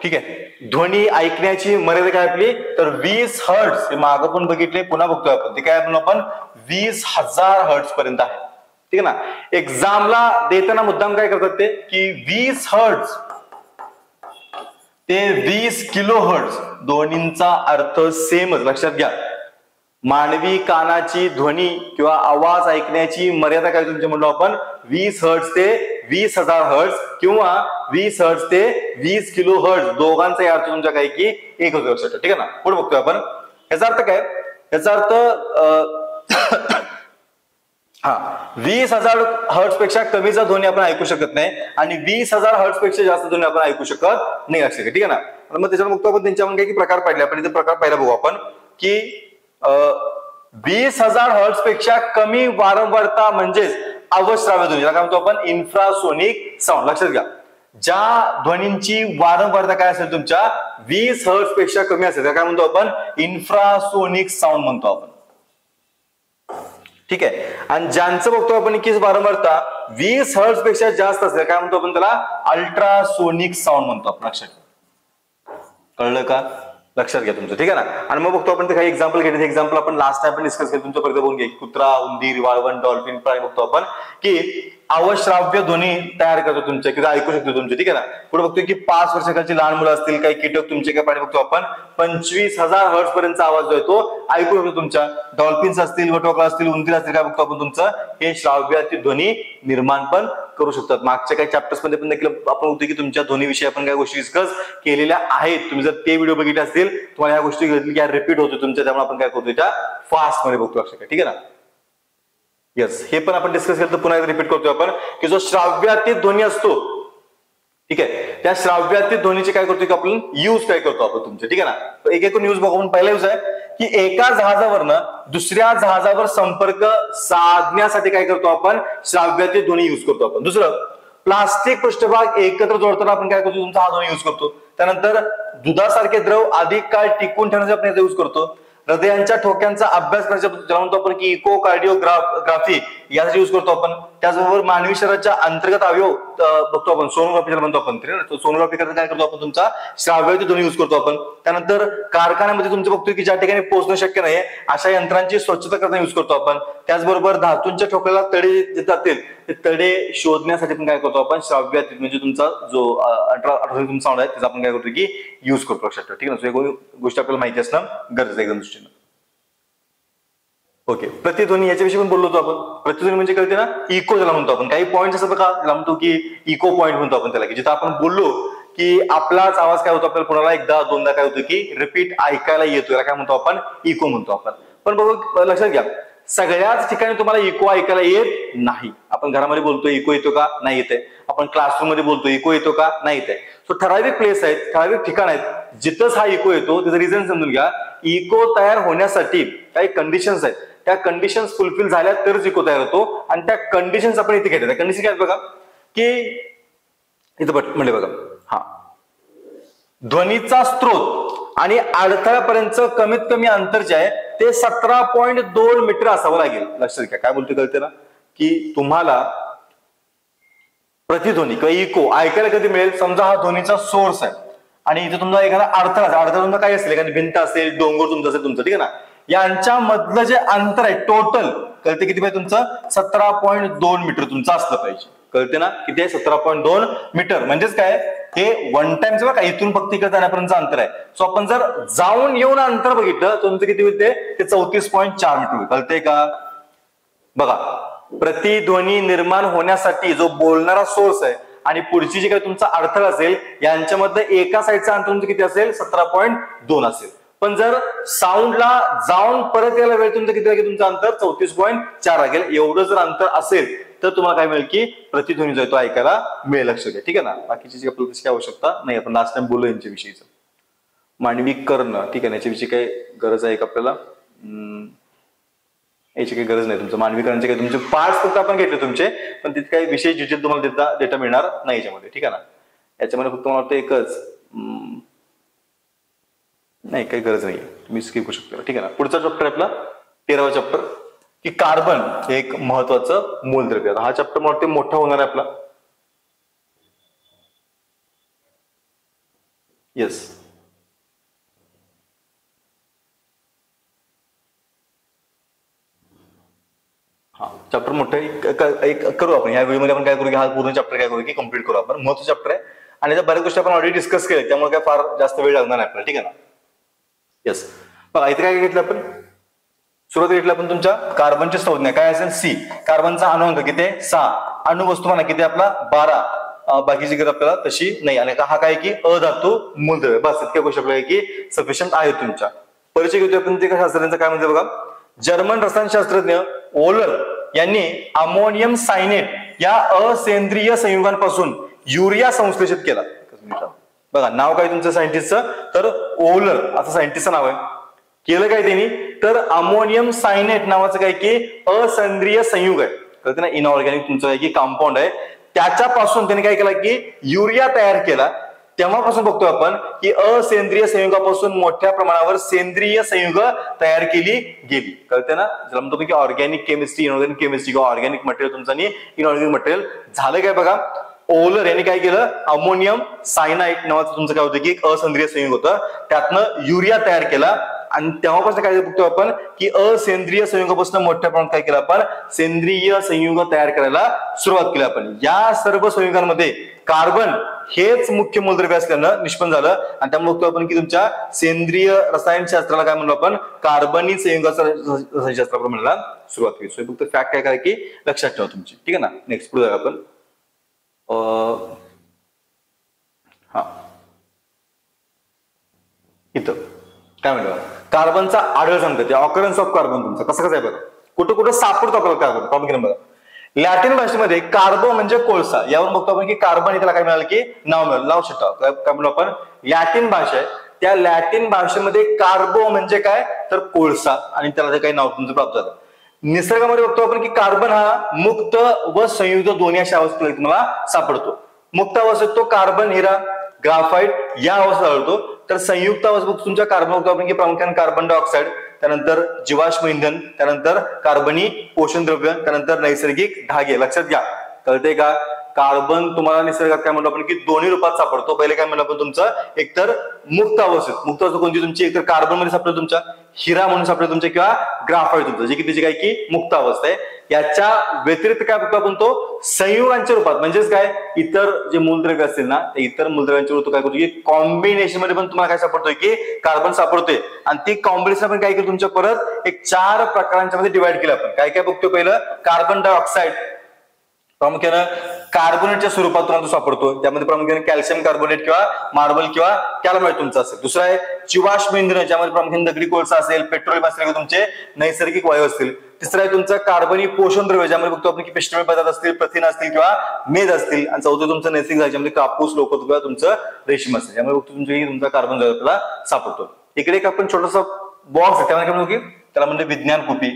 ठीक आहे, ध्वनी ऐकण्याची मर्यादा काय आपली तर 20 हर्ट्ज. हे मागं पण बघितले पुन्हा बघतोय आपण, ते काय आपण 20,000 हर्ट्ज पर्यंत आहे. ठीक आहे ना. एक्झामला देताना मुद्दाम काय करतात ते की 20 हर्ट्ज ते 20 किलो हर्ट्ज दोन्हींचा अर्थ सेमच. लक्षात घ्या. मानवी कानाची ध्वनी किंवा आवाज ऐकण्याची मर्यादा काय तुमच्या म्हणलो आपण 20 हर्ट्ज ते 20,000 हर्ट्ज किंवा 20 हर्ट्ज ते 20 किलो हर्ट्ज, दोघांचाही अर्थ तुमच्या काय की एक होतो. लक्षात. ठीक आहे ना. पुढे बघतोय आपण. याचा अर्थ काय, याचा अर्थ हा 20,000 हर्ट्ज पेक्षा कमीचा ध्वनी आपण ऐकू शकत नाही आणि 20,000 हर्ट्ज पेक्षा जास्त ध्वनी आपण ऐकू शकत नाही. लक्षात. ठीक आहे ना. मग त्याच्यावर बघतो आपण त्यांच्या काही प्रकार पाहिले आपण. इथे प्रकार पहिला बघू आपण की 20,000 हर्ट्ज पेक्षा कमी वारंवारता म्हणजेच अवश्राव्य ध्वनी, काय म्हणतो आपण इन्फ्रासोनिक साऊंड. लक्षात घ्या. ज्या ध्वनींची वारंवारता काय असेल तुमच्या 20 हर्ट्ज पेक्षा कमी असेल काय म्हणतो आपण इन्फ्रासोनिक साऊंड म्हणतो आपण. ठीक आहे. आणि ज्यांचं बघतो आपण की वारंवारता 20 हर्ट्ज पेक्षा जास्त असेल काय म्हणतो आपण त्याला अल्ट्रासोनिक साऊंड म्हणतो आपण. लक्षात. कळलं का, लक्षात घ्या तुमचं. ठीक आहे ना. आणि मग बघतो आपण ते काही एक्झाम्पल घेतले. एक्झाम्पल आपण लास्ट टाइम पण डिस्कस केलं, तुमच्या पर्यंत बघून घ्या. कुत्रा, उंदीर, वाळवंट, डॉल्फिन, प्राणी बघतो आपण की अवश्राव्य ध्वनी तयार करतो तुमच्या किंवा ऐकू शकतो तुमचे. ठीक आहे ना. पुढे बघतोय की 5 वर्षाखालची लहान मुलं असतील, काही कीटक तुमचे काय प्राणी बघतो आपण 25,000 हर्ट्ज पर्यंतचा आवाज जो आहे तो ऐकू शकतो तुमच्या. डॉल्फिन्स असतील, वटवाघळं असतील, उंदीर असतील काय बघतो आपण तुमचं हे श्राव्यातीत ध्वनी निर्माण पण करू शकतात. मागच्या काही चॅप्टर्स मध्ये पण देखील आपण होतो की तुमच्या ध्वनीविषयी आपण काही गोष्टी डिस्कस केलेल्या आहेत. तुम्ही जर ते व्हिडिओ बघितले असतील तुम्हाला ह्या गोष्टी घडली की रिपीट होतो तुमच्या, त्यामुळे आपण काय करतो त्या फास्ट मध्ये बघतो. लक्षात. ठीक आहे ना. येस, हे पण आपण डिस्कस केलं तर पुन्हा रिपीट करतोय आपण की जो श्राव्यातीत ध्वनी असतो, ठीक आहे, त्या श्राव्यातीत ध्वनीचे काय करतो की आपण यूज काय करतो आपण तुमचे. ठीक आहे ना. एक यूज बघू आपण. पहिला यूज आहे की एका जहाजावरनं दुसऱ्या जहाजावर संपर्क साधण्यासाठी काय करतो आपण श्राव्यातीत ध्वनी यूज करतो आपण. दुसरं प्लास्टिक पृष्ठभाग एकत्र जोडताना आपण काय करतो तुमचा हा ध्वनी यूज करतो. त्यानंतर दुधासारखे द्रव अधिक काळ टिकून ठेवण्यासाठी आपण याचा यूज करतो. हृदयांच्या ठोक्यांचा अभ्यास करायचा ज्याला म्हणतो आपण की इकोकार्डिओग्राफी यासाठी युज करतो आपण. त्याचबरोबर मानवी शरीराच्या अंतर्गत अवयव बघतो आपण, सोनोग्राफी ज्याला म्हणतो आपण. सोनोग्राफी करता काय करतो आपण, तुमचा श्राव्य ध्वनी युज करतो आपण. त्यानंतर कारखान्यामध्ये तुमचं बघतो की ज्या ठिकाणी पोहोचणं शक्य नाही अशा यंत्रांची स्वच्छता करताना युज करतो आपण. त्याचबरोबर धातूंच्या ठोक्याला तडे जे जातील ते तडे शोधण्यासाठी पण काय करतो आपण, श्राव्य म्हणजे तुमचा जो अल्ट्रासोनिक साऊंड आहे त्याचा आपण काय करतो की युज करतो. लक्षात ठेवा, ठीक आहे ना. गोष्टी आपल्याला माहिती असणं गरजेचं आहे एकदम दृष्टीनं. ओके, प्रतिध्वनी याच्याविषयी पण बोललो होतो आपण. प्रतिध्वनी म्हणजे कळते ना, इको ज्याला म्हणतो आपण. काही पॉईंट असं बघा ज्याला म्हणतो की इको पॉईंट म्हणतो आपण त्याला, की जिथं आपण बोललो की आपलाच आवाज काय होतो, आपल्याला कोणाला एकदा दोनदा काय होतं की रिपीट ऐकायला येतो, याला काय म्हणतो आपण, इको म्हणतो आपण. पण बघा लक्षात घ्या, सगळ्याच ठिकाणी तुम्हाला इको ऐकायला येत नाही. आपण घरामध्ये बोलतो इको येतो का, नाही येते. आपण क्लासरूम मध्ये बोलतो इको येतो का, नाही येते. सो ठराविक प्लेस आहेत, ठराविक ठिकाण आहेत जिथंच हा इको येतो. त्याचं रिझन समजून घ्या. इको तयार होण्यासाठी काही कंडिशन्स आहेत, त्या कंडिशन्स फुलफिल झाल्या तरच इको तयार होतो. आणि त्या कंडिशन्स आपण इथे घेतात. कंडिशन काय बघा की इथं म्हणले बघा, हा ध्वनीचा स्रोत आणि अडथळ्यापर्यंत कमीत कमी अंतर जे आहे ते 17.2 मीटर असावं लागेल. लक्षात घ्या काय बोलतो कळते ना, की तुम्हाला प्रतिध्वनी किंवा इको ऐकायला कधी मिळेल, समजा हा ध्वनीचा सोर्स आहे आणि इथे तुमचा एखादा अडथळा तुमचा काय असेल, एखादी भिंत असेल, डोंगर तुमचं असेल तुमचं, ठीक आहे ना. यांच्या मधलं जे अंतर आहे टोटल कळते किती पाहिजे तुमचं, 17.2 मीटर तुमचं असलं पाहिजे. कळते ना किती आहे, 17.2 मीटर. म्हणजेच काय, हे वन टाइमचं बघा इथून फक्त इकडे जाण्यापर्यंत अंतर आहे. सो आपण जर जाऊन येऊन अंतर बघितलं तर तुमचं किती होते, ते 34.4 मीटर. कळते का बघा, प्रतिध्वनी निर्माण होण्यासाठी जो बोलणारा सोर्स आहे आणि पुढची जी काही तुमचा अडथळा असेल यांच्यामध्ये एका साईडचा अंतर तुमचं किती असेल, 17.2 असेल. पण जर साऊंडला जाऊन परत यायला वेळ तुमचं किती लागेल, तुमचं अंतर 34.4 लागेल. एवढं जर अंतर असेल तर तुम्हाला काय मिळेल की प्रतिध्वनी जो तो ऐकायला मिळेल. लक्ष द्या, ठीक आहे ना. बाकीची आपल्याला तशी आवश्यकता नाही. आपण लास्ट टाइम बोललो यांच्याविषयीच. मानवी कर्ण, ठीक आहे, याच्याविषयी काही गरज आहे का आपल्याला, याची काही गरज नाही. तुमचं मानवीकरणाचे काही तुमचे पार्ट्स फक्त आपण घेतले तुमचे, पण तिथे काही विशेष डिटेल तुम्हाला डेटा मिळणार नाही याच्यामध्ये, ठीक आहे ना. याच्यामध्ये फक्त मला वाटतं एकच, नाही काही गरज नाही, तुम्ही स्किप करू शकता, ठीक आहे ना. पुढचा चॅप्टर आपला 13वा चॅप्टर, की कार्बन हे एक महत्वाचं मूलद्रव्य. हा चॅप्टर मला वाटतं मोठा होणार आहे आपला. येस, हा चॅप्टर मोठं एक करू आपण. या व्हिडिओमध्ये आपण काय करू की हा पूर्ण चॅप्टर काय करू की कम्प्लीट करू आपण. महत्वाचं चॅप्टर आहे आणि त्या बऱ्याच गोष्टी आपण ऑलरेडी डिस्कस केल्या, त्यामुळे काय फार जास्त वेळ लागणार नाही आपल्याला, ठीक आहे ना. येस, बघा इथे काय घेतलं आपण, सुरुवात घेतली आपण तुमच्या कार्बनची संज्ञा काय असेल, सी. कार्बनचा अणुअंक किती आहे, 6. अणुवस्तुमान किती आपला 12. बाकीची गरज आपल्याला तशी नाही. आणि हा काय की अधातू मूलद्रव्य. बस इतक्या गोष्टी आपल्याला की सफिशियंट आहे तुमच्या. परिचय घेतोय आपण ते शास्त्रज्ञांचा काय म्हणजे बघा, जर्मन रसायनशास्त्रज्ञ ओलर यांनी अमोनियम सायनेट या असेंद्रिय संयुगांपासून युरिया संश्लेषित केला. बघा नाव काय तुमचं सायंटिस्टचं, तर ओलर असं सायंटिस्टचं नाव आहे. केलं काय त्यांनी, तर अमोनियम सायनेट नावाचं काय की असेंद्रिय संयुग आहे, कळतं ना, इनऑर्गॅनिक तुमचं काय की कंपाऊंड आहे. त्याच्यापासून त्यांनी काय केलं की युरिया तयार केला. तेव्हापासून बघतोय आपण की असेंद्रिय संयुगापासून मोठ्या प्रमाणावर सेंद्रिय संयुग तयार केली गेली. कळते ना, ज्याला म्हणतो की ऑर्गॅनिक केमिस्ट्री, इनऑर्गॅनिक केमिस्ट्री किंवा ऑर्गॅनिक मटेरियल तुमचं आणि इनऑर्गॅनिक मटेरियल झालं काय बघा. ओलर यांनी काय केलं, अमोनियम सायनाइड नावाचं तुमचं काय होतं की एक असेंद्रिय संयुग होतं, त्यातनं युरिया तयार केला. आणि तेव्हापासून काय बघतो आपण की असेंद्रिय संयुगापासून मोठ्या प्रमाणात काय केलं आपण, सेंद्रिय संयुग तयार करायला सुरुवात केली आपण. या सर्व संयुगांमध्ये कार्बन हेच मुख्य मूलद्रव्य असल्यानं निष्पन्न झालं. आणि त्यामुळे बघतो आपण की तुमच्या सेंद्रिय रसायनशास्त्राला काय म्हणलो आपण, कार्बनी संयुगाचा रसायनशास्त्र आपण म्हणायला सुरुवात केली. सो फक्त फॅक्ट काय की लक्षात ठेवा तुमची, ठीक आहे ना. नेक्स्ट पुढे जाऊया आपण. हा इथं काय म्हणतो, कार्बनचा आढळ सांगतात, ऑकरन्स ऑफ कार्बन तुमचा कसं कसं आहे बघा, कुठं कुठं सापडतो आपल्याला कार्बन. टॉपिक नंबर, लॅटिन भाषेमध्ये कार्बो म्हणजे कोळसा. यावरून बघतो आपण की कार्बन त्याला काय मिळालं की नाव मिळालं, नाव शिटा काय म्हणतो आपण, लॅटिन भाषा आहे. त्या लॅटिन भाषेमध्ये कार्बो म्हणजे काय, तर कोळसा, आणि त्याला काही नाव तुमचं प्राप्त झालं. निसर्गामध्ये बघतो आपण की कार्बन हा मुक्त व संयुक्त दोन्ही अशा अवस्थेत तुम्हाला सापडतो. मुक्त अवस्थेत तो कार्बन, हिरा, ग्राफाइट या अवस्थेत आढळतो. तर संयुक्त अवस्थेत तुमच्या कार्बन बघतो आपण की प्रामुख्याने कार्बन डायऑक्साइड, त्यानंतर जीवाश्म इंधन, त्यानंतर कार्बनी पोषण द्रव्य, त्यानंतर नैसर्गिक धागे. लक्षात घ्या, कळते का? कार्बन तुम्हाला निसर्गात काय म्हणतो आपण की दोन्ही रूपात सापडतो. पहिले काय म्हणतो आपण तुमचं एकतर मुक्त अवस्थेत. मुक्त अवस्था कोणती तुमची? एकतर कार्बन मध्ये सापडतो तुमच्या, हिरा म्हणून सापडतो तुमच्या, किंवा ग्राफाईट तुमचं, जे की त्याची काय की मुक्त अवस्था आहे. याच्या व्यतिरिक्त काय बघतो आपण तो संयुगांच्या रूपात, म्हणजेच काय इतर जे मूलद्रव्य असतील ना, ते इतर मूलद्रव्यांच्या रूपात काय करतो की कॉम्बिनेशन मध्ये पण तुम्हाला काय सापडतोय की कार्बन सापडतोय. आणि ती कॉम्बिनेशन आपण काय केलं तुमच्या परत एक 4 प्रकारांच्या मध्ये डिवाइड केलं आपण. काय काय बघतो? पहिलं कार्बन डायऑक्साईड, प्रामुख्यानं कार्बोनेटच्या स्वरूपात तुम्हाला सापडतो. त्यामध्ये प्रामुख्याने कॅल्शियम कार्बोनेट किंवा मार्बल किंवा कॅलमाइट तुमचा असेल. दुसरा आहे जीवाश्म इंधन, ज्यामध्ये प्रामुख्याने दगडी कोळसा असेल, पेट्रोलियम असेल, तुमचे नैसर्गिक वायू असतील. तिसरा आहे तुमचा कार्बनी पोषण द्रव्य, ज्यामध्ये बघतो आपण की पिष्टमय पदार्थ असतील, प्रथिन असतील किंवा मेद असतील. आणि चौथं तुमचं नैसर्गिक धागे, ज्यामध्ये कापूस, लोकर किंवा तुमचं रेशीम असेल. त्यामुळे बघतो तुमचा कार्बन द्रव्य आपल्याला सापडतो. इकडे एक आपण छोटासा बॉक्स आहे, त्यामध्ये काय म्हणतो की त्याला म्हणजे विज्ञान कुपी.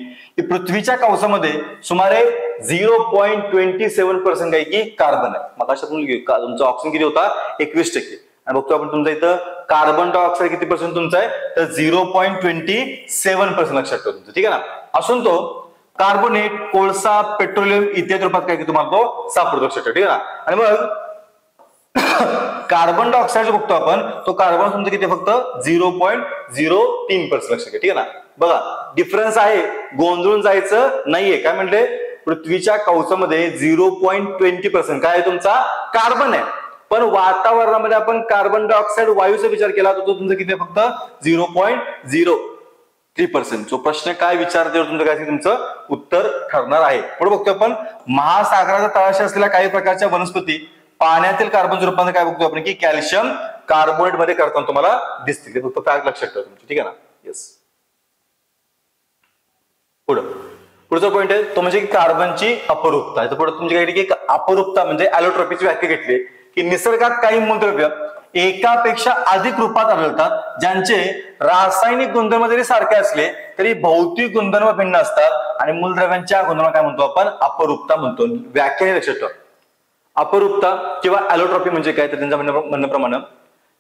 पृथ्वीच्या कवचामध्ये सुमारे 0.27% काही की कार्बन आहे. मग अशा तुमचा ऑक्सिजन किती होता? 21%. आणि बघतो आपण तुमचा इथं कार्बन डायऑक्साईड किती पर्सेंट तुमचा आहे? तर 0.27% लक्षात ठेवा तुमचं, ठीक आहे ना. असून तो कार्बोनेट, कोळसा, पेट्रोलियम इत्यादी रूपात काय की तुम्हाला तो सापडतो, लक्षात ठेवा, ठीक आहे ना. आणि मग कार्बन डायऑक्साईड जो बघतो आपण, तो कार्बन तुमचं किती? फक्त 0.03% लक्षात घ्या, ठीक आहे ना. बघा डिफरन्स आहे, गोंधळून जायचं नाहीये. काय म्हणले? पृथ्वीच्या कवचामध्ये 0.20% काय आहे तुमचा? कार्बन आहे. पण वातावरणामध्ये आपण कार्बन डायऑक्साईड वायूचा विचार केला तर तो तुमचा किती आहे? फक्त 0.03%. जो प्रश्न काय विचारते तुमचं काय तुमचं उत्तर ठरणार आहे. पुढे बघतो आपण महासागराच्या तळाशी असलेल्या काही प्रकारच्या वनस्पती पाण्यातील कार्बन रूपांतर काय बघतो आपण की कॅल्शियम कार्बोनेट मध्ये करताना तुम्हाला दिसतील. फक्त फॅक्ट लक्षात ठेवा तुमची, ठीक आहे ना. येस. पुढचा पॉईंट आहे तो म्हणजे कार्बनची अपरूपता. पुढे तुमची काही अपरूपता म्हणजे ॲलोट्रॉपीची व्याख्या घेतली की निसर्गात काही मूलद्रव्य एकापेक्षा अधिक रूपात आढळतात, ज्यांचे रासायनिक गुणधर्म जरी सारखे असले तरी भौतिक गुणधर्म भिन्न असतात. आणि मूलद्रव्यांच्या गुणधर्म काय म्हणतो आपण? अपरूपता म्हणतो. व्याख्या लक्षात ठेवा. अपरूपता किंवा ॲलोट्रॉपी म्हणजे काय? तर त्यांच्या म्हणण्याप्रमाणे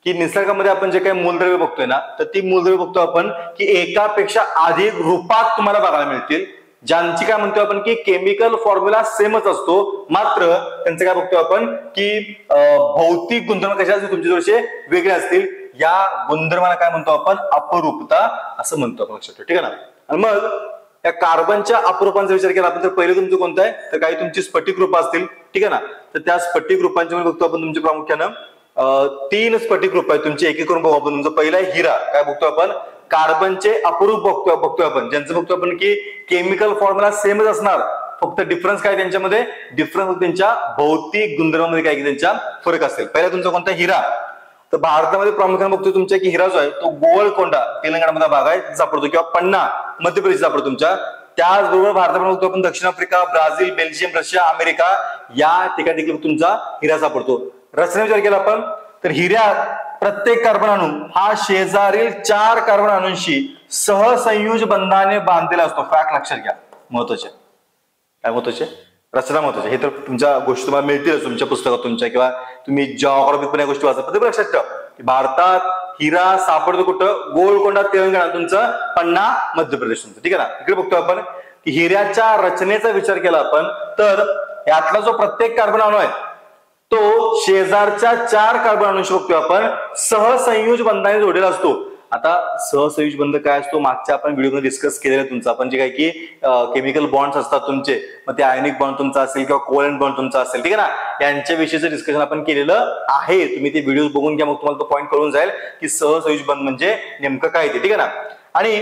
की निसर्गामध्ये आपण जे काही मूलद्रव्य बघतोय ना, तर ती मूलद्रव्य बघतो आपण की एकापेक्षा अधिक रूपात तुम्हाला बघायला मिळतील, ज्यांची काय म्हणतो आपण की केमिकल फॉर्म्युला सेमच असतो, मात्र त्यांचं काय बघतो आपण की भौतिक गुणधर्म कशा असतील तुमचे थोडेसे वेगळे असतील. या गुणधर्माला काय म्हणतो आपण? अपरूपता असं म्हणतो आपण, लक्षात ठेवा, ठीक आहे ना. आणि मग या कार्बनच्या अपरूपांचा विचार केला आपण तर पहिले तुमचं कोणतं आहे? तर काही तुमची स्फटिक रूप असतील, ठीक आहे ना. तर त्या स्फटिक रूपांच्या बघतो आपण तुमचे प्रामुख्यानं 3 स्फटिक रूप आहेत तुमचे. एक एक करून बघू आपण. तुमचं पहिला आहे हिरा. काय बघतो आपण? कार्बनचे अपरूप बघतोय आपण, ज्यांचं बघतो आपण की केमिकल फॉर्म्युला सेमच असणार, फक्त डिफरन्स काय त्यांच्यामध्ये? डिफरन्स त्यांच्या भौतिक गुणधर्मामध्ये काय की त्यांच्या फरक असेल. पहिला तुमचा कोणता? हिरा. तर भारतामध्ये प्रामुख्याने बघतोय तुमच्या की हिरा जो आहे तो गोवळकोंडा तेलंगणामध्ये भाग आहे सापडतो, किंवा पन्ना मध्य प्रदेश सापडतो तुमच्या. त्याचबरोबर भारतामध्ये बघतो आपण दक्षिण Africa, Brazil, Belgium, Russia, America या ठिकाणी देखील तुमचा हिरा सापडतो. रचना विचार केला आपण तर हिऱ्यात प्रत्येक कार्बन अणू हा शेजारील 4 कार्बन अणूंशी सहसंयुज बंधाने बांधलेला असतो. फॅक्ट लक्षात घ्या, महत्वाचे. काय महत्वाचे? रचना महत्वाची. हे तर तुमच्या गोष्टी तुम्हाला मिळतील तुमच्या पुस्तकात तुमच्या, किंवा तुम्ही जॉग्राफीत पण या गोष्टी वाचता. पण लक्षात ठेवा की भारतात हिरा सापडतो कुठं? गोवळकोंडा तेलंगणा, तुमचं पन्ना मध्य प्रदेश तुमचं, ठीक आहे ना. इकडे बघतो आपण की हिऱ्याच्या रचनेचा विचार केला आपण तर यातला जो प्रत्येक कार्बन अणू आहे तो शेजारच्या 4 कार्बन अणूंशी बघतोय आपण सहसंयुज बंधाने जोडलेला असतो. आता सहसंयुज बंध काय असतो मागच्या आपण व्हिडिओमध्ये डिस्कस केलेला तुमचा. आपण जे काय की केमिकल बॉन्ड्स असतात तुमचे, मग ते आयनिक बॉन्ड तुमचा असेल किंवा कोव्हलंट बॉन्ड तुमचा असेल, ठीक आहे ना, यांच्याविषयीचं डिस्कशन आपण केलेलं आहे. तुम्ही ते व्हिडिओ बघून घ्या, मग तुम्हाला तो पॉईंट कळून जाईल की सहसंयुज बंध म्हणजे नेमकं काय ते, ठीक आहे ना. आणि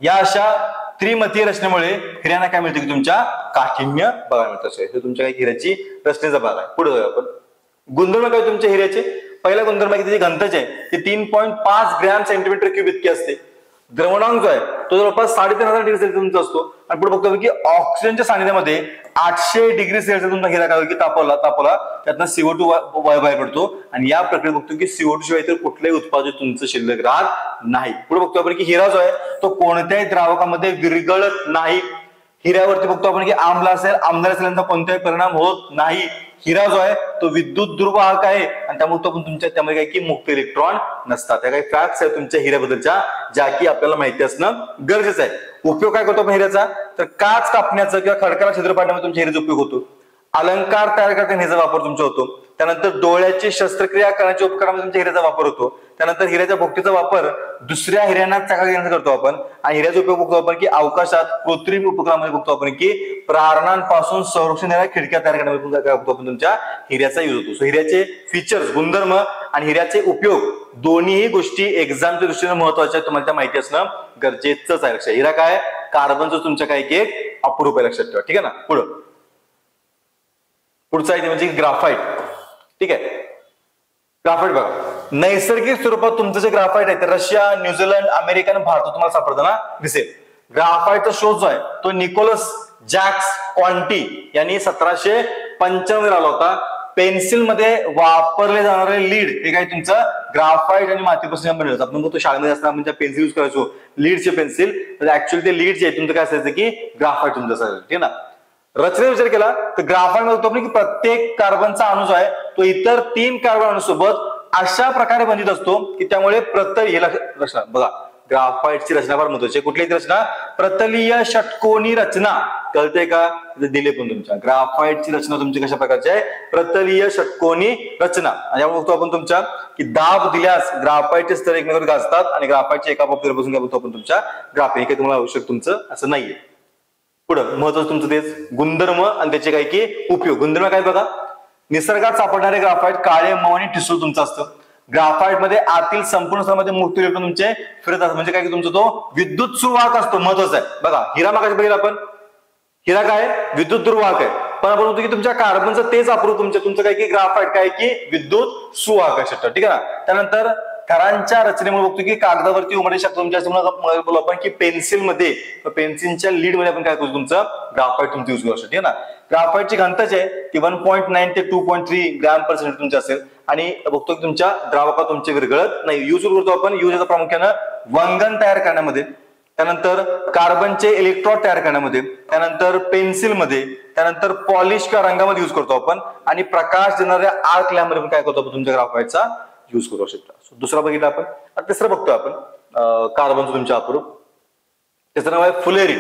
या अशा त्रिमतीय रचनेमुळे हिऱ्यांना काय मिळतं की तुमच्या काठिण्य बघायला मिळतं. हे तुमच्या काही हिऱ्याची रचनेचा भाग आहे. पुढे जाऊया आपण. गुणधर्म काय तुमच्या हिऱ्याचे? पहिला गुणधर्म आहे की त्याची घनता आहे ते 3.5 ग्रॅम सेंटीमीटर क्यूब इतकी असते. द्रवणांक जो आहे तो जवळपास 3500 डिग्री सेल्सिअस तुमचा असतो. आणि पुढे बघतो की ऑक्सिजनच्या सानिध्यामध्ये 800 डिग्री सेल्सिअस तुमचा हिरा काय की तापवला त्यातनं CO2 बाहेर पडतो. आणि या प्रक्रियेत बघतो की CO2 शिवाय तर कुठल्याही उत्पादन तुमचं शिल्लक राहत नाही. पुढे बघतो आपण की हिरा जो आहे तो कोणत्याही द्रावकामध्ये विरघळत नाही. हिऱ्यावरती बघतो आपण की आम्ल असेल, आम्ल असेल यांचा कोणताही परिणाम होत नाही. हिरा जो आहे तो विद्युत दुर्वाहक आहे आणि त्यामुळे तो पण तुमच्या त्यामध्ये काय की मुक्त इलेक्ट्रॉन नसतात. त्या काही फॅक्ट्स आहेत तुमच्या हिऱ्याबद्दलच्या ज्या की आपल्याला माहिती असणं गरजेचं आहे. उपयोग काय करतो आपण हिऱ्याचा, तर काच कापण्याचा किंवा खडकाला छिद्र पाडण्यामध्ये तुमच्या हिऱ्याचा उपयोग होतो. अलंकार तयार करताना हिऱ्याचा वापर तुमचा होतो. त्यानंतर डोळ्याची शस्त्रक्रिया करण्याच्या उपकरणामध्ये तुमच्या हिऱ्याचा वापर होतो. त्यानंतर हिऱ्याच्या भोगटीचा वापर दुसऱ्या हिऱ्यांना चाका घेण्याचा करतो आपण. आणि हिऱ्याचा उपयोग बघतो आपण की अवकाशात कृत्रिम उपकरणामध्ये बघतो आपण की प्रारणांपासून संरक्षण देणाऱ्या खिडक्या तयार करण्यामध्ये काय बघतो आपण तुमच्या हिऱ्याचा यूज होतो. सो हिऱ्याचे फीचर्स, गुणधर्म आणि हिऱ्याचे उपयोग दोन्ही गोष्टी एक्झामच्या दृष्टीने महत्वाच्या आहेत, तुम्हाला त्या माहिती असणं गरजेचंच आहे. लक्षात, हिरा काय कार्बनचं तुमच्या काय की एक अप्रूप आहे, लक्षात ठेवा. ठीक आहे ना. पुढचा आहे म्हणजे ग्राफाईट. ठीक आहे, ग्राफाईट बघा, नैसर्गिक स्वरूपात तुमचं जे ग्राफाईट आहे ते रशिया, न्यूझीलंड, अमेरिका आणि भारतात तुम्हाला सापडताना दिसेल. ग्राफाईटचा शोध जो आहे तो निकोलस जॅक्स क्वांटी यांनी 1795 आला होता. पेन्सिल मध्ये वापरले जाणारे लीड हे काय तुमचं ग्राफाईट आणि मातीपासून बनवलं जातं. आपण तो शाळेमध्ये असताना म्हणजे पेन्सिल युज करायचो लीडचे पेन्सिल, तर ऍक्च्युअली ते लीड जे आहे तुमचं काय असायचं की ग्राफाईट तुमचं असायचं. ठीक आहे ना. रचनेचा विचार केला तर ग्राफाईट मध्ये होतो की प्रत्येक कार्बनचा अणू जो आहे तो इतर 3 कार्बन अणूसोबत अशा प्रकारे बंधित असतो की त्यामुळे प्रतल रचना बघा, ग्राफाईटची रचना फार महत्वाची आहे. कुठली रचना, प्रतलीय षटकोनी रचना. कळते का, दिले पण तुमच्या ग्राफाईटची रचना तुमची कशा प्रकारची आहे, प्रतलीय षटकोनी रचना. आणि बघतो आपण तुमच्या की दाब दिल्यास ग्राफाईटचे स्तर एकमेकांवर घासतात आणि ग्राफाईटच्या एका बाबतीपासून काय बघतो आपण तुमच्या ग्राफाईट. हे तुम्हाला आवश्यक तुमचं असं नाहीये. पुढं महत्वाचं तुमचं तेच गुणधर्म आणि त्याचे काय की उपयोग. गुणधर्म काय बघा, निसर्गात सापडणारे ग्राफाईट काळे मऊ आणि ठिसूळ तुमचं असतं. ग्राफाईट मध्ये आतील संपूर्ण स्तरामध्ये मुक्त इलेक्ट्रॉन तुमचे फिरत असतात. म्हणजे काय की तुमचा तो विद्युत सुवाहक असतो. महत्वाचं आहे बघा. हिरा मागाशी बघितलं आपण, हिरा काय विद्युत दुर्वाहक आहे, पण आपण म्हणतो की तुमच्या कार्बनचं तेच वापरू तुमचं काय की ग्राफाईट काय की विद्युत सुवाहक आहे. ठीक आहे ना. त्यानंतर थरांच्या रचनेमुळे बघतो की कागदावरती उमटू शकतो तुमच्या बोलू आपण की पेन्सिलमध्ये, पेन्सिलच्या लीड मध्ये आपण काय करू तुमचं ग्राफाईट तुमचं युज करू शकतो. ठीक आहे ना. ग्राफाईटची घनता जी आहे ती 1.9 ते 2.3 ग्रॅम पर सेंटीमीटर तुमची असेल. आणि बघतो की तुमच्या द्रावकात तुमचे विरघळत नाही. यूज करतो आपण, यूज येतो प्रामुख्यानं वंगण तयार करण्यामध्ये, त्यानंतर कार्बनचे इलेक्ट्रॉड तयार करण्यामध्ये, त्यानंतर पेन्सिलमध्ये, त्यानंतर पॉलिश किंवा रंगामध्ये यूज करतो आपण. आणि प्रकाश देणाऱ्या आर्क लॅम्प मध्ये काय करतो आपण तुमच्या ग्राफाईटचा यूज करू शकता. दुसरा बघितला आपण. आता तिसरं बघतो आपण कार्बनचं तुमच्या अप्रूप. त्याचं नाव आहे फुलेरिन.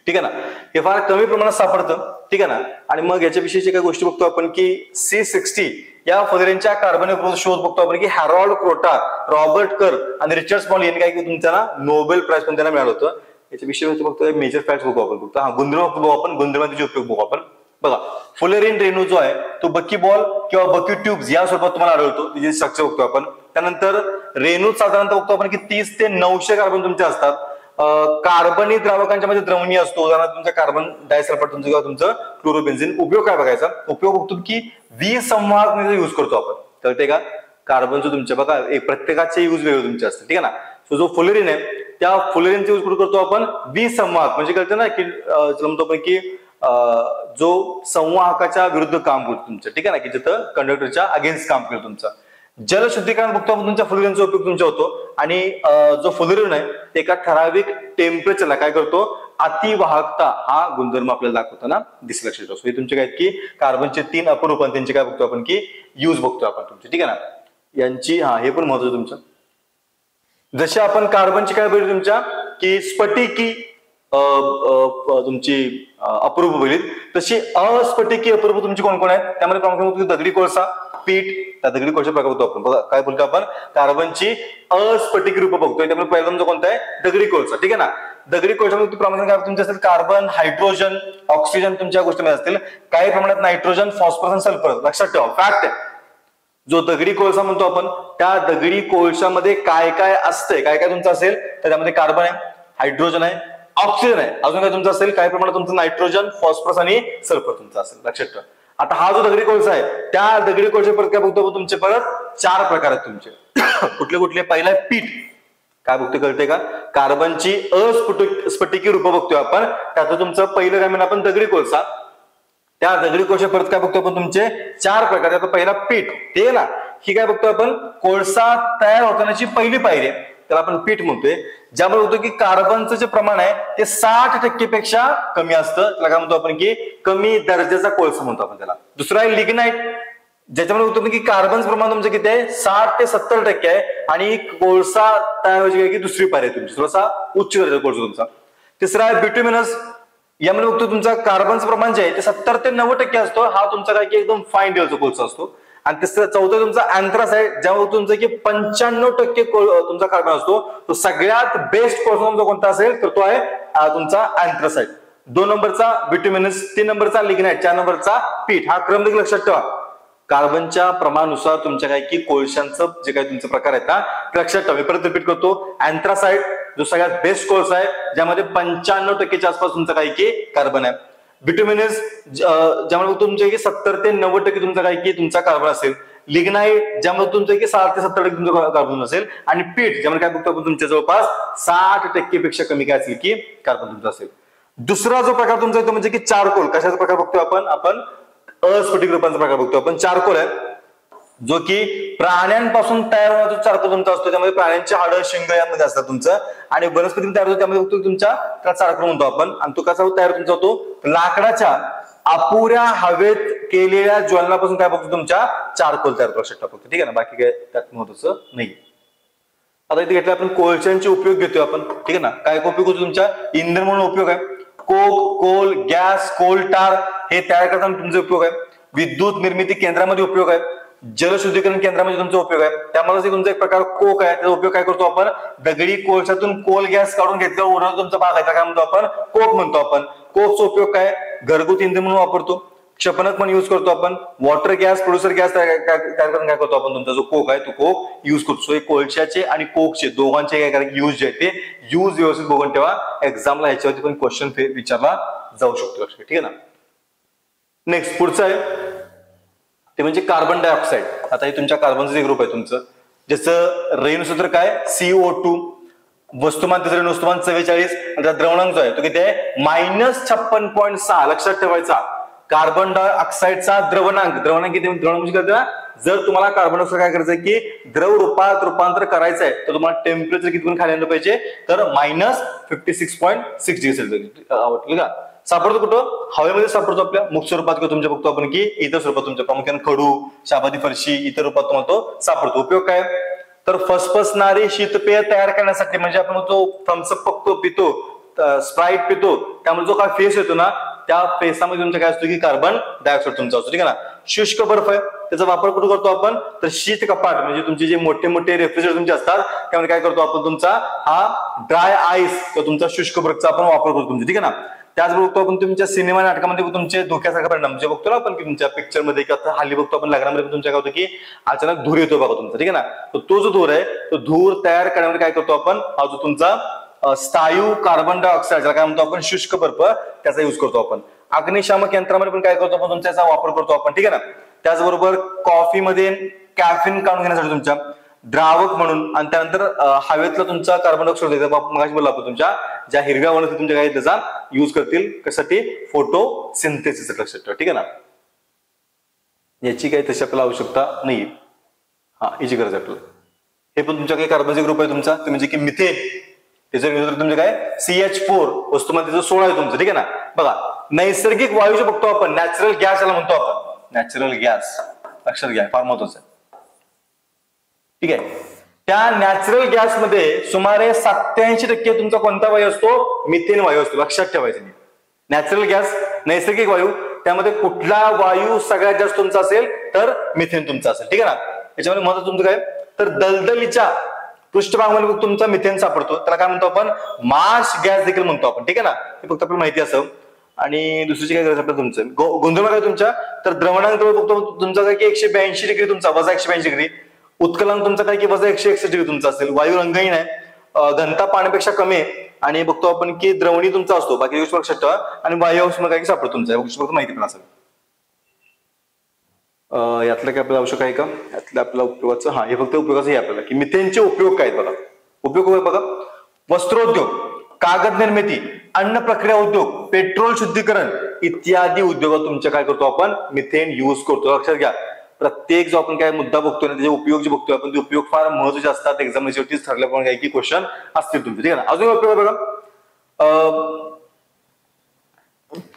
ठीक आहे ना. हे फार कमी प्रमाणात सापडतं. ठीक आहे ना. आणि मग याच्याविषयीच्या काही गोष्टी बघतो आपण की C60 या फुलेरिनच्या कार्बन शोध बघतो आपण की हॅरॉल्ड क्रोटा, रॉबर्ट कर आणि रिचर्ड स्मॉल यांनी काय की तुमच्या ना नोबेल प्राइज पण त्यांना मिळालं होतं. याच्याविषयी बघतो मेजर फॅक्ट बघू आपण. फक्त गुणधर्म बघू आपण, गुणधर्माचे उपयोग बघू आपण. बघा, फुलेरिन रेणू जो आहे तो बकी बॉल किंवा बकी ट्यूब्स या स्वरूपात तुम्हाला आढळतो. तिचे स्ट्रक्चर बघतो आपण. त्यानंतर रेणू साधारणतः बघतो आपण की 30 ते 900 कार्बन तुमचे असतात. कार्बनी द्रावकांच्या मध्ये द्रवणीय असतो. उदाहरणार्थ तुमचा कार्बन डायसल्फाइड तुमचं किंवा तुमचं क्लोरोबेन्झिन. उपयोग काय बघायचा, उपयोग बघतो की विसंवाहक मध्ये युज करतो आपण. तर ते का कार्बनचं तुमच्या बघा एक प्रत्येकाचे युज वेगळे तुमचे असतात. ठीक आहे ना. सो जो फुलेरिन आहे त्या फुलेरिनचा युज करतो आपण विसंवाहक, म्हणजे कळतं ना की म्हणतो आपण की जो संवाहकाच्या विरुद्ध काम करतो तुमचं. ठीक आहे ना, की जिथं कंडक्टरच्या अगेन्स्ट काम करतो तुमचं. जलशुद्धीकरण बघतो आपण तुमच्या फुलेरिनचा उपयोग तुमचा होतो. आणि जो फुलेरिन आहे ते एका ठराविक टेम्परेचरला काय करतो, अतिवाहकता हा गुणधर्म आपल्याला दाखवताना दिसेल. लक्षात ठेवा. हे तुमचे काय की कार्बनचे 3 अपरूप आणि त्यांचे काय बघतो आपण की यूज बघतो आपण तुमचे. ठीक आहे ना. यांची हे पण महत्वाचं तुमचं. जसे आपण कार्बनची काय बघितली तुमच्या की स्फटिकी तुमची अपरूप बघितली, तशी अस्फटिकी अपरूप तुमची कोण कोण आहेत. त्यामध्ये प्रामुख्याने दगडी कोळसा, पीठ, त्या दगडी कोळसा प्रकार बघतो आपण. बघा काय बोलतो आपण, कार्बनची अस्फटिकी रूप बघतोय. त्यामुळे पहिला तुमचं कोणतं आहे, दगडी कोळसा. ठीक आहे ना. दगडी कोळशामध्ये प्रामुख्याने काय तुमचे असेल कार्बन, हायड्रोजन, ऑक्सिजन तुमच्या गोष्टीमध्ये असतील. काही प्रमाणात नायट्रोजन, फॉस्फरस आणि सल्फर. लक्षात ठेवा, फॅक्ट आहे. जो दगडी कोळसा म्हणतो आपण त्या दगडी कोळशामध्ये काय काय असतंय, काय काय तुमचं असेल तर त्यामध्ये कार्बन आहे, हायड्रोजन आहे, ऑक्सिजन आहे, अजून काय तुमचं असेल काही प्रमाणात तुमचं नायट्रोजन, फॉस्फरस आणि सल्फर तुमचं असेल. लक्षात ठेवा. आता हा जो दगडी कोळसा आहे त्या दगडी कोळशा परत काय बघतो तुमचे परत 4 प्रकार आहेत तुमचे. कुठले कुठले, पहिला आहे पीठ. काय बघतोय कळते का, कार्बनची अस्फटिकी रूप बघतोय आपण. त्याचं तुमचं पहिलं काय म्हणून आपण दगडी कोळसा. त्या दगडी कोळशा परत काय बघतो आपण तुमचे 4 प्रकार. पहिला पीठ, ते ना ही काय बघतो आपण कोळसा तयार होतानाची पहिली पायरी आहे. त्याला आपण पीठ म्हणतोय, ज्यामुळे होतं की कार्बनचं जे प्रमाण आहे ते 60% पेक्षा कमी असतं, त्याला काय म्हणतो आपण की कमी दर्जाचा कोळसा म्हणतो आपण त्याला. दुसरा आहे लिग्नाइट, ज्याच्यामध्ये होतं की कार्बनचं प्रमाण तुमचं किती आहे 60 ते 70% आहे आणि कोळसा तयार व्हायची की दुसरी पायरी आहे तुमची, थोडासा उच्च दर्जाचा कोळसा तुमचा. तिसरा आहे बिट्युमिनस, यामध्ये बघतो तुमचा कार्बनचं प्रमाण जे आहे ते 70 ते 90% असतो, हा तुमचा काय की एकदम फाईन लेवलचा कोळसा असतो. आणि चौथा तुमचा अँथ्रास आहे, ज्यामुळे तुमचं की 95% तुमचा कार्बन असतो. तो सगळ्यात बेस्ट कोळसा तुमचा कोणता असेल तर तो आहे तुमचा अँथ्रासाइट. 2 नंबरचा बिट्युमिनस, 3 नंबरचा लिग्नाइट, 4 नंबरचा पीठ. हा क्रम देखील लक्षात ठेवा. कार्बनच्या प्रमाणानुसार तुमच्या काय की कोळशांचं जे काही तुमचे प्रकार आहेत ना लक्षात ठेवा. मी परत रिपीट करतो, अँथ्रासाइट जो सगळ्यात बेस्ट कोळसा आहे, ज्यामध्ये 95% आसपास तुमचं काय की कार्बन आहे. बिट्युमिनस ज्यामुळे तुमचे की 70 ते 90% तुमचा काय की तुमचा कार्बन असेल. लिग्नाइट ज्यामध्ये तुमचं की 60 ते 70% तुमचं कार्बन असेल. आणि पीठ ज्यामध्ये काय बघतो आपण तुमच्या जवळपास 60% पेक्षा कमी काय असेल की कार्बन तुमचं असेल. दुसरा जो प्रकार तुमचा येतो म्हणजे की चारकोल. कशाचा प्रकार बघतोय आपण अस्फटिक रूपांचा प्रकार बघतो आपण. चारकोल आहे जो की प्राण्यांपासून तयार होणारा चारकोल तुमचा असतो, त्यामध्ये प्राण्यांची हाडं शिंग यामध्ये असतात तुमचं. आणि वनस्पती तयार होतो त्यामध्ये बघतो तुमच्या त्याला चारकोल म्हणतो आपण. आणि तो कसा तयार तुमचा होतो लाकडाच्या अपुऱ्या हवेत केलेल्या ज्वलनापासून काय बघतो तुमच्या चारकोल तयार करू शकतो फक्त, ठीक आहे ना, बाकी काय त्यात महत्वाचं नाही. आता इथे घेतलं आपण कोळशांचे उपयोग घेतोय आपण, ठीक आहे ना. काय उपयोग होतो तुमच्या इंधन म्हणून उपयोग आहे. कोक, कोल, गॅस, कोल टार हे तयार करताना तुमचा उपयोग आहे. विद्युत निर्मिती केंद्रामध्ये उपयोग आहे. जलशुद्धीकरण केंद्रामध्ये तुमचा उपयोग आहे. त्यामध्ये तुमचा एक प्रकार कोक आहे, त्याचा उपयोग काय करतो आपण दगडी कोळशातून कोल गॅस काढून घेतल्यावर उरलेला तुमचा भाग आहे काय म्हणतो आपण कोक म्हणतो आपण. कोकचा उपयोग काय घरगुती इंधन म्हणून वापरतो, क्षपनक पण युज करतो आपण. वॉटर गॅस, प्रोड्युसर गॅस तयार करून काय करतो आपण तुमचा जो कोक आहे तो कोक युज करतो. सो कोळशाचे आणि कोकचे दोघांचे काय युज जे आहे ते युज व्यवस्थित बघून ठेवा. एक्झामला ह्याच्यावरती पण क्वेश्चन विचारला जाऊ शकतो, ठीक आहे ना. नेक्स्ट पुढचं आहे ते म्हणजे कार्बन डायऑक्साईड. आता हे तुमच्या कार्बनचं जे ग्रुप आहे तुमचं, ज्याचं रेणूसूत्र काय CO2, वस्तुमान त्याचं रेणुस्तुमान 44 आणि त्याचा द्रवणांक जो आहे तो किती आहे -56.6. लक्षात ठेवायचा कार्बन डायऑक्साईडचा द्रवणांक किती द्रवणांक करते ना. जर तुम्हाला कार्बन डायऑक्साईड काय करायचंय की द्रव रूपात रूपांतर करायचं आहे तर तुम्हाला टेम्परेचर किती खाली आणलं पाहिजे तर -56.6 डिग्री सेल्सिअस आवडलं का. सापडतो कुठं हवेमध्ये सापडतो आपल्या मुक्त स्वरूपात किंवा तुमच्या बघतो आपण की इतर स्वरूपात तुमच्या प्रामुख्याने खडू, शाबादी फरशी इतर रूपात तुम्हाला तो सापडतो. उपयोग काय तर फसफसणारी शीतपेय तयार करण्यासाठी, म्हणजे आपण तो थम्सअप पितो, स्प्राईट पितो, त्यामुळे जो काय फेस येतो ना त्या फेसामध्ये तुमचा काय असतो की कार्बन डायऑक्साईड तुमचा असतो, ठीक आहे ना. शुष्क बर्फ आहे त्याचा वापर कुठे करतो आपण तर शीत कपाट, म्हणजे तुमचे जे मोठे मोठे रेफ्रिजरेटर तुमचे असतात त्यामध्ये काय करतो आपण तुमचा हा ड्राय आईस किंवा तुमचा शुष्क बर्फचा आपण वापर करतो तुमचे, ठीक आहे ना. त्याचबरोबर बघतो आपण तुमच्या सिनेमा नाटकामध्ये तुमचे धोक्यासारखा परिणाम म्हणजे बघतो ना आपण की तुमच्या पिक्चर मध्ये किंवा हल्ली बघतो आपण लग्नामध्ये तुमच्या काय होतं की अचानक धूर येतो बघा तुमचा, ठीक आहे ना. तो जो धूर आहे तो धूर तयार करण्यामध्ये काय करतो आपण हा जो तुमचा स्थायू कार्बन डायऑक्साईड काय म्हणतो आपण शुष्क बर्फ त्याचा युज करतो आपण. अग्निशामक यंत्रामध्ये पण काय करतो आपण तुमचा वापर करतो आपण, ठीक आहे ना. त्याचबरोबर कॉफीमध्ये कॅफिन काढून घेण्यासाठी तुमच्या द्रावक म्हणून आणि त्यानंतर हवेतला तुमचा कार्बन डायऑक्साईड मगाशी बोलला आपण तुमच्या ज्या हिरव्या वनस्पती तुमच्या काही त्याचा युज करतील कशासाठी फोटो सिंथेसिस लक्षात ठेवा, ठीक आहे ना. याची काही तशी आपल्याला आवश्यकता नाही, हा याची गरज आहे आपल्याला. हे पण तुमच्या काही कार्बनचे ग्रुप आहे तुमचा ते म्हणजे की मिथेन, त्याचं तुमचे काय CH4 वस्तुमान त्याचं 16 आहे तुमचं, ठीक आहे ना. बघा नैसर्गिक वायू जो बघतो आपण नॅचरल गॅस याला म्हणतो आपण, नॅचरल गॅस लक्षात घ्या फार महत्वाचं आहे, ठीक आहे. त्या नॅचरल गॅस मध्ये सुमारे 87% तुमचा कोणता वायू असतो मिथेन वायू असतो, लक्षात ठेवायचं. नॅचरल गॅस नैसर्गिक वायू त्यामध्ये कुठला वायू सगळ्यात जास्त तुमचा असेल तर मिथेन तुमचा असेल, ठीक आहे ना. याच्यामध्ये महत्वाचं तुमचं काय तर दलदलीच्या पृष्ठभागामध्ये तुमचा मिथेन सापडतो, त्याला काय म्हणतो आपण मार्श गॅस देखील म्हणतो आपण, ठीक आहे ना. हे फक्त आपल्याला माहिती असं. आणि दुसरीची काय गरज आपल्याला तुमचं गोंधळ काय तुमच्या तर द्रवणांक बघतो तुमचा काय की 182 डिग्री तुमचा वजा 182 डिग्री, उत्कलनांक तुमचा काय की वजा 161 डिग्री तुमचा असेल. वायू रंगहीन आहे, घनता पाण्यापेक्षा कमी आहे आणि बघतो आपण की द्रवणी तुमचा असतो, बाकी गोष्टी लक्षात ठेवा. आणि वायू मध्ये काय की सापडतो तुमचा गोष्टी फक्त माहिती पण असेल. यातलं काय आपल्याला आवश्यक आहे का यातलं आपल्याला उपयोगाचं हा हे फक्त उपयोगाचं हे आपल्याला की मिथेनचे उपयोग काय बघा. उपयोग बघा वस्त्रोद्योग, कागद निर्मिती, अन्न प्रक्रिया उद्योग, पेट्रोल शुद्धीकरण इत्यादी उद्योगात तुमच्या काय करतो आपण मिथेन युज करतो, लक्षात घ्या. प्रत्येक जो आपण काय मुद्दा बघतोय ना त्याचे उपयोग जे बघतोय आपण ते उपयोग फार महत्वाचे असतात. एक्झामिनेशनवरतीच ठरल्याप्रमाणे काय की क्वेश्चन असतील तुमचे. ठीक आहे ना. अजून उपयोग बघा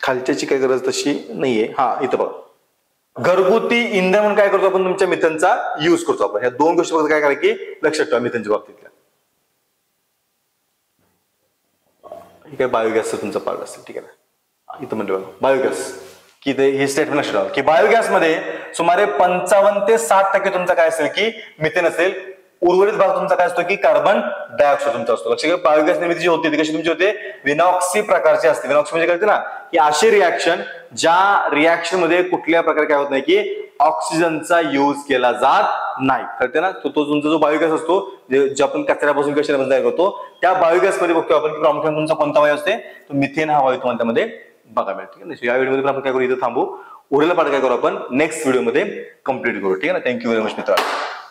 खालच्याची काही गरज तशी नाहीये. हा इथं बघा घरगुती इंधन म्हणून काय करतो आपण तुमच्या मिथेनचा युज करतो आपण. ह्या दोन गोष्टी फक्त काय करा की लक्षात ठेवा मिथेनच्या बाबतीतल्या. हे काय बायोगॅसचा तुमचा पार्ट असेल. ठीक आहे ना. इथं म्हणलं बघा बायोगॅस की हे स्टेटमेंट लक्षात ठेवा की बायोगॅसमध्ये सुमारे 55 ते 60% तुमचा काय असेल की मिथेन असेल. उर्वरित भाग तुमचा काय असतो की कार्बन डायऑक्साईड तुमचा असतो. लक्षात घ्या बायोगॅस निर्मिती जी होती ती कशी तुमची होते विनॉक्सी प्रकारची असते. विनॉक्सी म्हणजे कळते ना की अशी रिॲक्शन ज्या रिॲक्शन मध्ये कुठल्या प्रकारे काय होत नाही की ऑक्सिजनचा युज केला जात नाही. कळते ना. तो तुमचा जो बायोगॅस असतो जे आपण कचऱ्यापासून कशापासून तयार करतो त्या बायोगॅस मध्ये बघतो आपण की प्रामुख्याने तुमचा कोणता वायू असते तो मिथेन हा वायू तुम्हाला त्यामध्ये बघा मिळेल. ठीक आहे. या व्हिडिओमध्ये आपण काय करू इथं थांबू. उरलेला पाठ काय करू आपण नेक्स्ट व्हिडिओमध्ये कम्प्लीट करू. ठीक आहे ना. थँक्यू व्हेरी मच मित्रांनो.